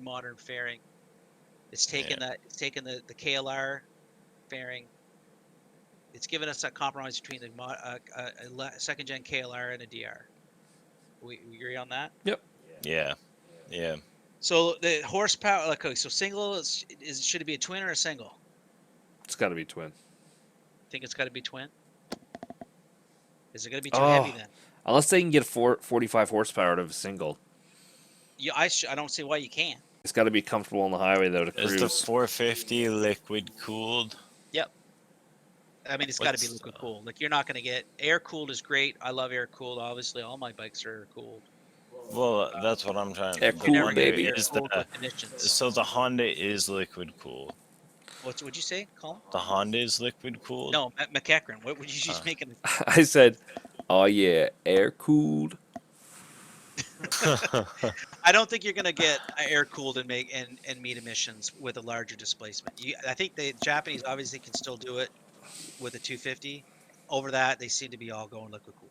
modern fairing. It's taken the KLR fairing. It's given us that compromise between a second gen KLR and a DR. We agree on that. Yep. Yeah. Yeah. So the horsepower, okay, so single should it be a twin or a single? It's got to be twin. Think it's got to be twin. Is it going to be too heavy then? Unless they can get 45 horsepower out of a single. Yeah, I don't see why you can't. It's got to be comfortable on the highway though to Is the cruise. 450 liquid cooled? Yep. I mean, it's got to be liquid cooled. Like you're not going to get air cooled is great. I love air cooled. Obviously, all my bikes are air cooled. Well, that's what I'm trying to. Air the cooled, Honda baby. is so the Honda is liquid cooled. What'd you say, Colin? The Honda is liquid cooled. No, McEachran. What would you just making? I said, oh yeah, air cooled. I don't think you're going to get air cooled and meet emissions with a larger displacement. I think the Japanese obviously can still do it with a 250. Over that, they seem to be all going liquid cooled.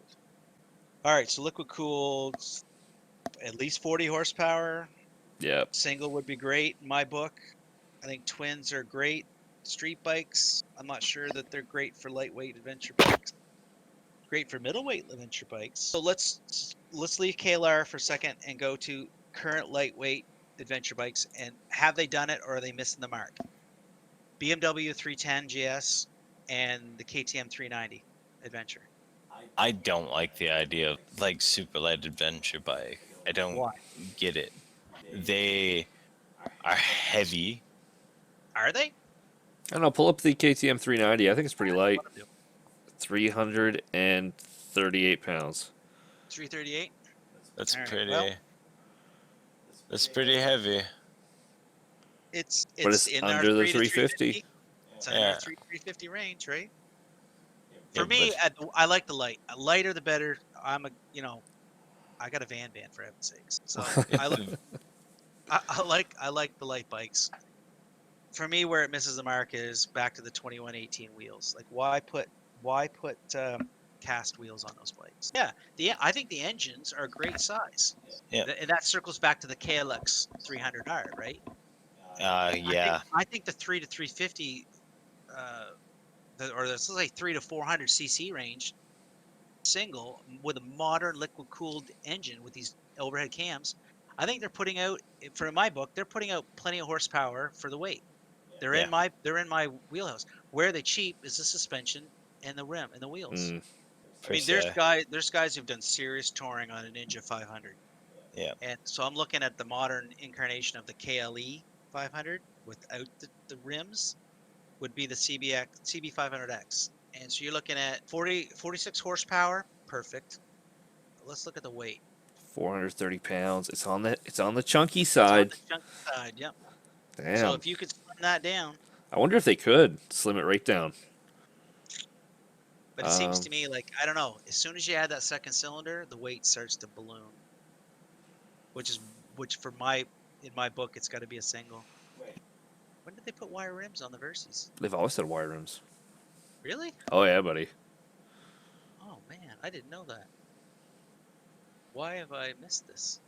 All right, so liquid cooled, at least 40 horsepower. Yep. Single would be great in my book. I think twins are great. Street bikes, I'm not sure that they're great for lightweight adventure bikes. Great for middleweight adventure bikes. So let's leave KLR for a second and go to current lightweight adventure bikes. And have they done it or are they missing the mark? BMW 310 GS and the KTM 390 adventure. I don't like the idea of like super light adventure bike. I don't get it. They are heavy. Are they? I don't know. Pull up the KTM 390. I think it's pretty light. 338 pounds. 338. That's All right, pretty. well, that's pretty heavy. It's But it's in under our the 350. 350. It's under our 350 range, right? For Yeah, me, but- I like the light. Lighter the better. I got a van for heaven's sakes. So I like the light bikes. For me, where it misses the mark is back to the 2118 wheels. Like, why put cast wheels on those bikes? Yeah, I think the engines are a great size. Yeah. And that circles back to the KLX 300R, right? Yeah. I think the 3 to 350, or let's say 3 to 400 cc range, single with a modern liquid cooled engine with these overhead cams. I think they're putting out, for my book, they're putting out plenty of horsepower for the weight. They're in my wheelhouse. Where they cheap is the suspension and the rim and the wheels. I mean, there's guys who've done serious touring on a Ninja 500. Yeah. And so I'm looking at the modern incarnation of the KLE 500 without the rims, would be the CB500X. And so you're looking at 46 horsepower, perfect. Let's look at the weight. 430 pounds. It's on the chunky side. It's on the chunky side, yep. Damn. So if you could slim that down. I wonder if they could slim it right down. But it seems to me like, I don't know, as soon as you add that second cylinder, the weight starts to balloon. Which in my book, it's got to be a single. When did they put wire rims on the Versys? They've always had wire rims. Really? Oh yeah, buddy. Oh man, I didn't know that. Why have I missed this?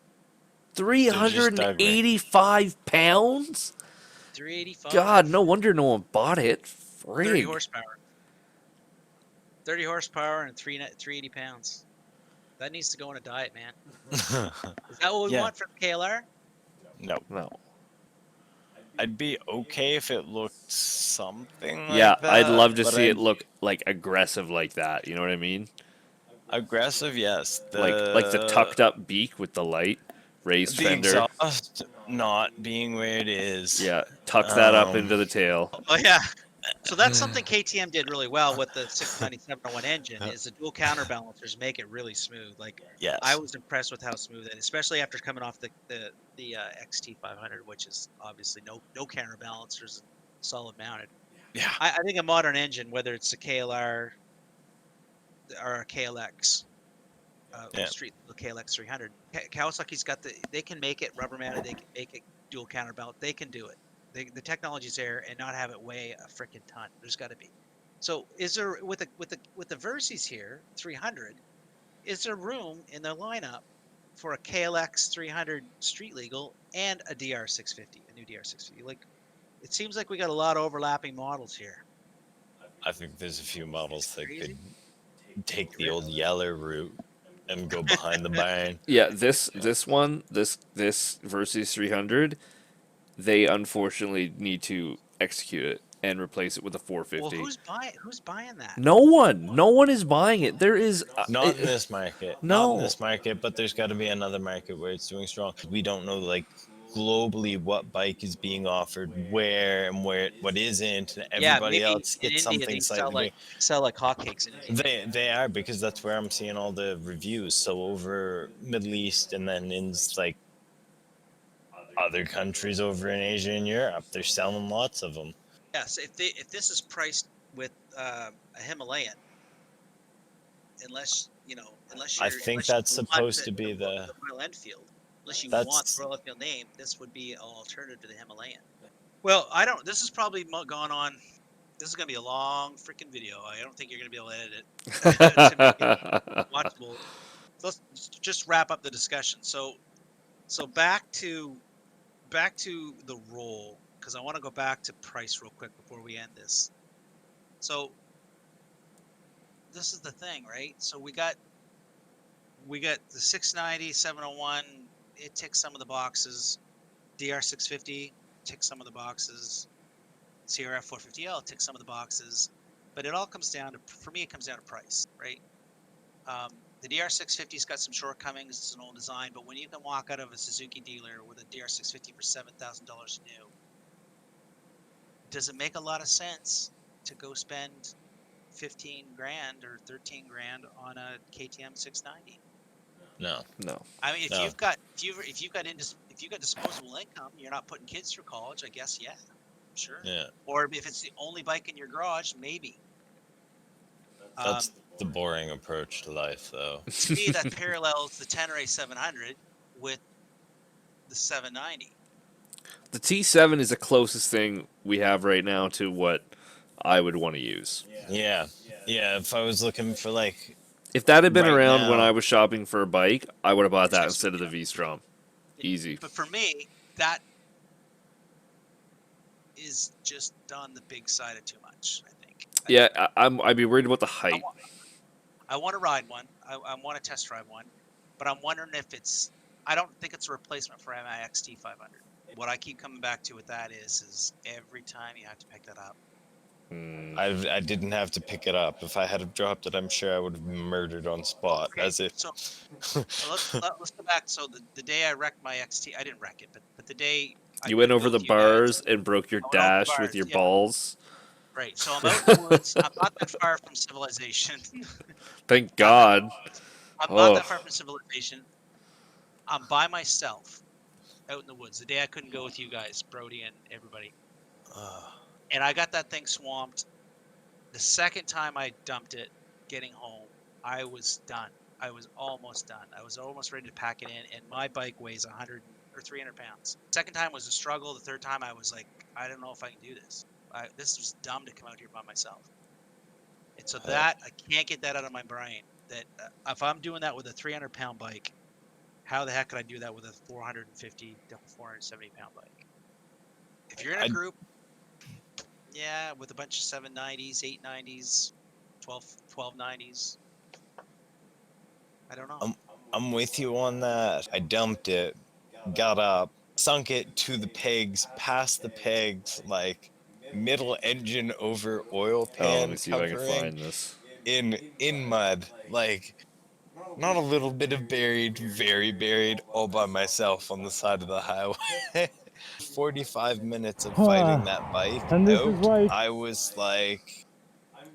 385 pounds? 385. God, no wonder no one bought it. 30 horsepower. 30 horsepower and 380 pounds. That needs to go on a diet, man. Is that what we want from KLR? No. I'd be okay if it looked something like Yeah, that. I'd love to see it look like aggressive like that. You know what I mean? Aggressive, yes. Like the tucked up beak with the light, raised The fender. exhaust not being where it is. Yeah, tuck that up Um, into the tail. Oh yeah. So that's something KTM did really well with the 69701 engine is the dual counterbalancers make it really smooth. Like I yes. was impressed with how smooth it, especially after coming off the XT500, which is obviously no counterbalancers and solid mounted. Yeah. I think a modern engine, whether it's a KLR or a KLX, Yeah. street the KLX 300, Kawasaki's got they can make it rubber mounted, they can make it dual counterbalance, they can do it. The technology's there and not have it weigh a freaking ton. There's got to be. So is there with the Versys here 300? Is there room in the lineup for a KLX 300 street legal and a DR650, a new DR650? Like it seems like we got a lot of overlapping models here. I think there's a few models that Crazy. could take the old Yeller route and go behind the barn. Yeah, this versus 300, they unfortunately need to execute it and replace it with a 450. Well, who's buying that? No one is buying it. There is Not in this market. No. Not in this market, but there's got to be another market where it's doing strong. We don't know, like, globally what bike is being offered, where and what isn't. And everybody maybe else in gets India something they slightly. sell like hotcakes in India. They are, because that's where I'm seeing all the reviews. So over Middle East and then in like other countries over in Asia and Europe, they're selling lots of them. Yes, if this is priced with a Himalayan, unless you're, I think unless that's you want supposed to be the. Royal Enfield, unless you That's- want the Royal Enfield name, this would be an alternative to the Himalayan. Well, I don't. This is probably gone on. This is gonna be a long freaking video. I don't think you're gonna be able to edit it to make it watchable. Let's just wrap up the discussion. So back to the roll, because I want to go back to price real quick before we end this. So this is the thing, right? So we got the 690, 701. It ticks some of the boxes. DR650 ticks some of the boxes. CRF 450L ticks some of the boxes. But it all comes down to, for me, it comes down to price, right? The DR650's got some shortcomings. It's an old design, but when you can walk out of a Suzuki dealer with a DR650 for $7,000 new, does it make a lot of sense to go spend 15 grand or 13 grand on a KTM 690? No. I mean, if No. you've got disposable income, you're not putting kids through college, I guess, yeah, sure. Yeah. Or if it's the only bike in your garage, maybe. That's the boring approach to life, though. To me, that parallels the Tenere 700 with the 790. The T7 is the closest thing we have right now to what I would want to use. Yeah. If I was looking for like. If that had been Right around when now- I was shopping for a bike, I would have bought that instead of the V-Strom. Easy. But for me, that is just on the big side of too much, I think. Yeah, I'd be worried about the height. I want to ride one. I want to test drive one, but I'm wondering if it's. I don't think it's a replacement for my XT500. What I keep coming back to with that is every time you have to pick that up. I didn't have to pick it up. If I had have dropped it, I'm sure I would have been murdered on spot. Okay, As if. so let's go back. So the day I wrecked my XT, I didn't wreck it, but the day You went over the with you guys- bars and broke your I went over the dash bars, with your yeah. balls. Right. So I'm out in the woods. I'm not that far from civilization. Thank God. I'm not Oh. that far from civilization. I'm by myself out in the woods. The day I couldn't go with you guys, Brody and everybody. And I got that thing swamped. The second time I dumped it, getting home, I was done. I was almost done. I was almost ready to pack it in, and my bike weighs 100 or 300 pounds. Second time was a struggle. The third time, I was like, I don't know if I can do this. This was dumb to come out here by myself. And so that, I can't get that out of my brain. That if I'm doing that with a 300-pound bike, how the heck could I do that with a 450 to 470-pound bike? If you're in a group, yeah, with a bunch of 790s, 890s, 1290s, I don't know. I'm with you on that. I dumped it, got up, sunk it to the pegs, past the pegs, like middle engine over oil Oh, pan let me see if I can covering find this. in mud. Like Not a little bit of buried, very buried, all by myself on the side of the highway. 45 minutes of fighting that bike And this is out, why- I was like,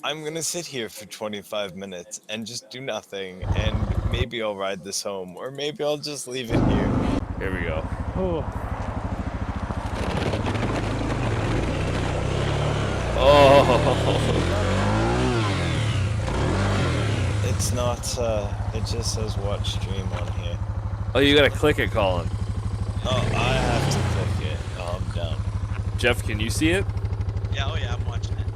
I'm going to sit here for 25 minutes and just do nothing, and maybe I'll ride this home, or maybe I'll just leave it here. Here we go. Oh, Oh, It's not, it just says watch stream on here. oh, you gotta click it, Colin. Oh, I have to click it. Oh, I'm done. Jeff, can you see it? Yeah, oh yeah, I'm watching it.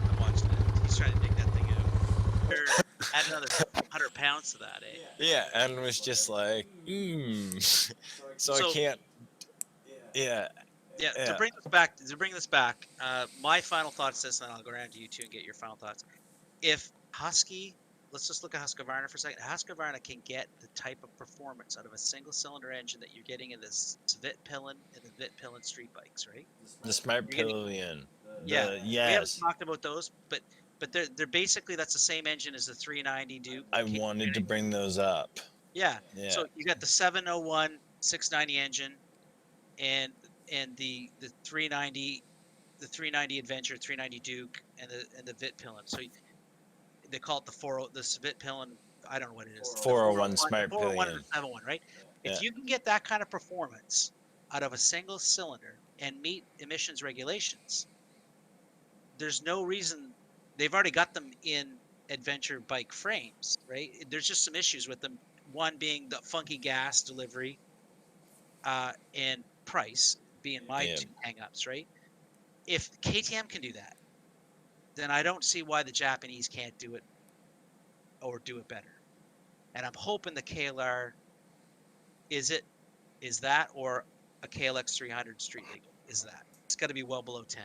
I'm watching it. He's trying to dig that thing out. Add another 100 pounds to that, eh? Yeah, and was just like, so I can't, yeah. Yeah, Yeah. to bring this back, my final thoughts this, and then I'll go around to you two and get your final thoughts. If Husky, let's just look at Husqvarna for a second. Husqvarna can get the type of performance out of a single-cylinder engine that you're getting in this Svitpillen and the Vitpillen street bikes, right? The Smart You're getting- Pillion. Yeah, we Yes. haven't talked about those, but they're basically that's the same engine as the 390 Duke. I wanted to bring those up. Yeah. Yeah. So you got the 701 690 engine, and the 390 Adventure, 390 Duke, and the Vitpillen. So they call it the Svitpillen. I don't know what it is. 401 Smart 401 Pillion. and the 701, right? Yeah. If you can get that kind of performance out of a single cylinder and meet emissions regulations, there's no reason. They've already got them in adventure bike frames, right? There's just some issues with them. One being the funky gas delivery, and price being my Yeah. two hang-ups, right? If KTM can do that, then I don't see why the Japanese can't do it or do it better. And I'm hoping the KLR is that or a KLX 300 street legal is that. It's got to be well below 10.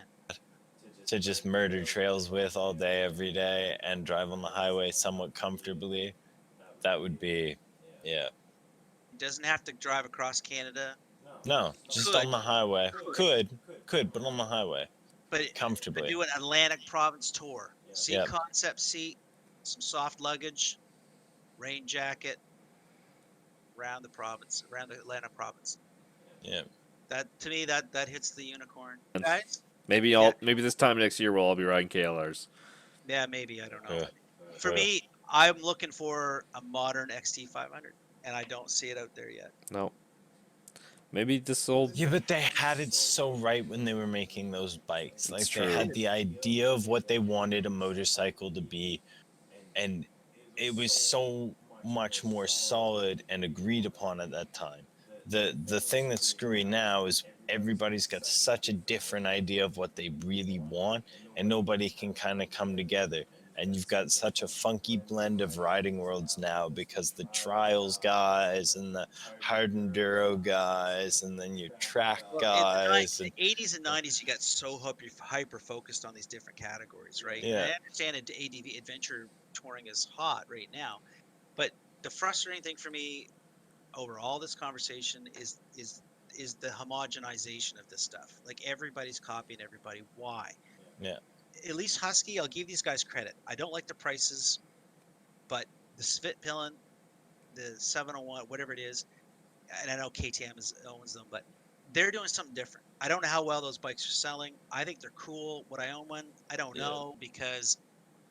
To just murder trails with all day, every day, and drive on the highway somewhat comfortably. That would be, yeah. It doesn't have to drive across Canada, No, just Could. on the highway. Could, but on the highway. but Comfortably. do an Atlantic province tour. See Yep. concept seat, some soft luggage, rain jacket, around the Atlanta province. Yeah. That to me that hits the unicorn. Guys? Maybe maybe this time next year we'll all be riding KLRs. Yeah, maybe, I don't know. Yeah. For me, I'm looking for a modern XT500, and I don't see it out there yet. No. Maybe this old. Yeah, but they had it so right when they were making those bikes. Like It's they true. had the idea of what they wanted a motorcycle to be, and it was so much more solid and agreed upon at that time. The thing that's screwy now is everybody's got such a different idea of what they really want, and nobody can kind of come together. And you've got such a funky blend of riding worlds now because the trials guys and the hard enduro guys and then your track guys. In the 80s and 90s, you got so hyper focused on these different categories, right? Yeah. And I understand ADV adventure touring is hot right now, but the frustrating thing for me over all this conversation is the homogenization of this stuff. Like everybody's copying everybody. Why? Yeah. At least Husky, I'll give these guys credit. I don't like the prices, but the Svitpillen, the 701, whatever it is, and I know KTM owns them, but they're doing something different. I don't know how well those bikes are selling. I think they're cool. Would I own one? I don't know because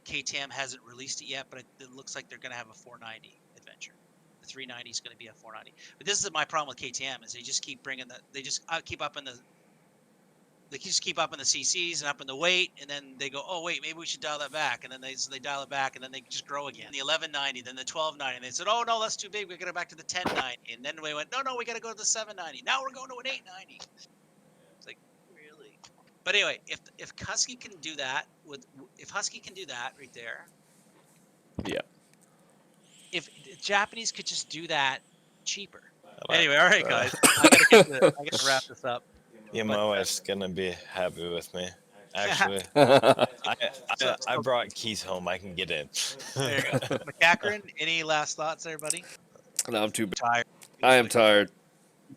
KTM hasn't released it yet, but it looks like they're going to have a 490 adventure. The 390 is going to be a 490. But this is my problem with KTM is they just keep bringing keep up in the CCs and up in the weight, and then they go, oh wait, maybe we should dial that back, and then they dial it back, and then they just grow again. The 1190, then the 1290, and they said, oh no, that's too big, we got to go back to the 1090, and then we went, no, we got to go to the 790. Now we're going to an 890. It's like, really? But anyway, if Husky can do that right there, Yeah. if the Japanese could just do that cheaper. Anyway, all right, guys, I gotta wrap this up. Yeah, my wife's gonna be happy with me. Actually, I I brought keys home. I can get in. There you go. McCackern, any last thoughts there, buddy? No, I'm too. Tired. I am tired.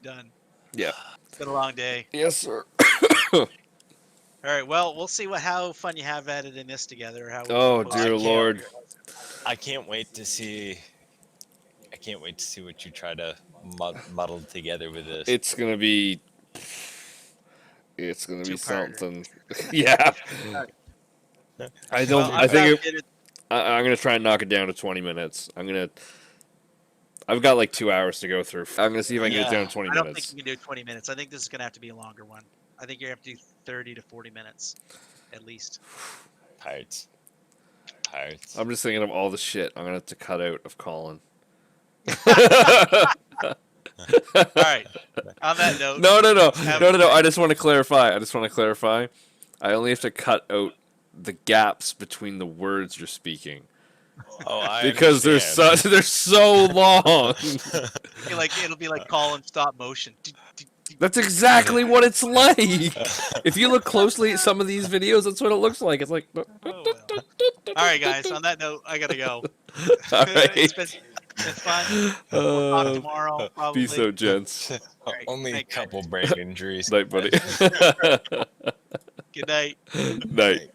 Done. Yeah. It's been a long day. Yes, sir. All right. Well, we'll see how fun you have editing this together. How Oh dear Lord. I can't wait to see. I can't wait to see what you try to muddle together with this. It's gonna be. It's gonna be Two-parter. something. Yeah. I don't. Well, I think did it. I'm gonna try and knock it down to 20 minutes. I've got like 2 hours to go through. I'm gonna see if I can get it down to 20 I don't think minutes. you can do 20 minutes. I think this is gonna have to be a longer one. I think you have to do 30 to 40 minutes, at least. Pirates. I'm just thinking of all the shit I'm gonna have to cut out of Colin. All right. On that note, No. I just want to clarify. I only have to cut out the gaps between the words you're speaking Oh, I because they're so long. it'll be like Colin stop motion. That's exactly what it's like. If you look closely at some of these videos, that's what it looks like. It's like. Oh, well. All right, guys. On that note, I gotta go. All right. It's been fun. We'll talk tomorrow. Probably. Peace out, gents. Right, Only a thank you. couple brain injuries. Night, buddy. Good night. Night.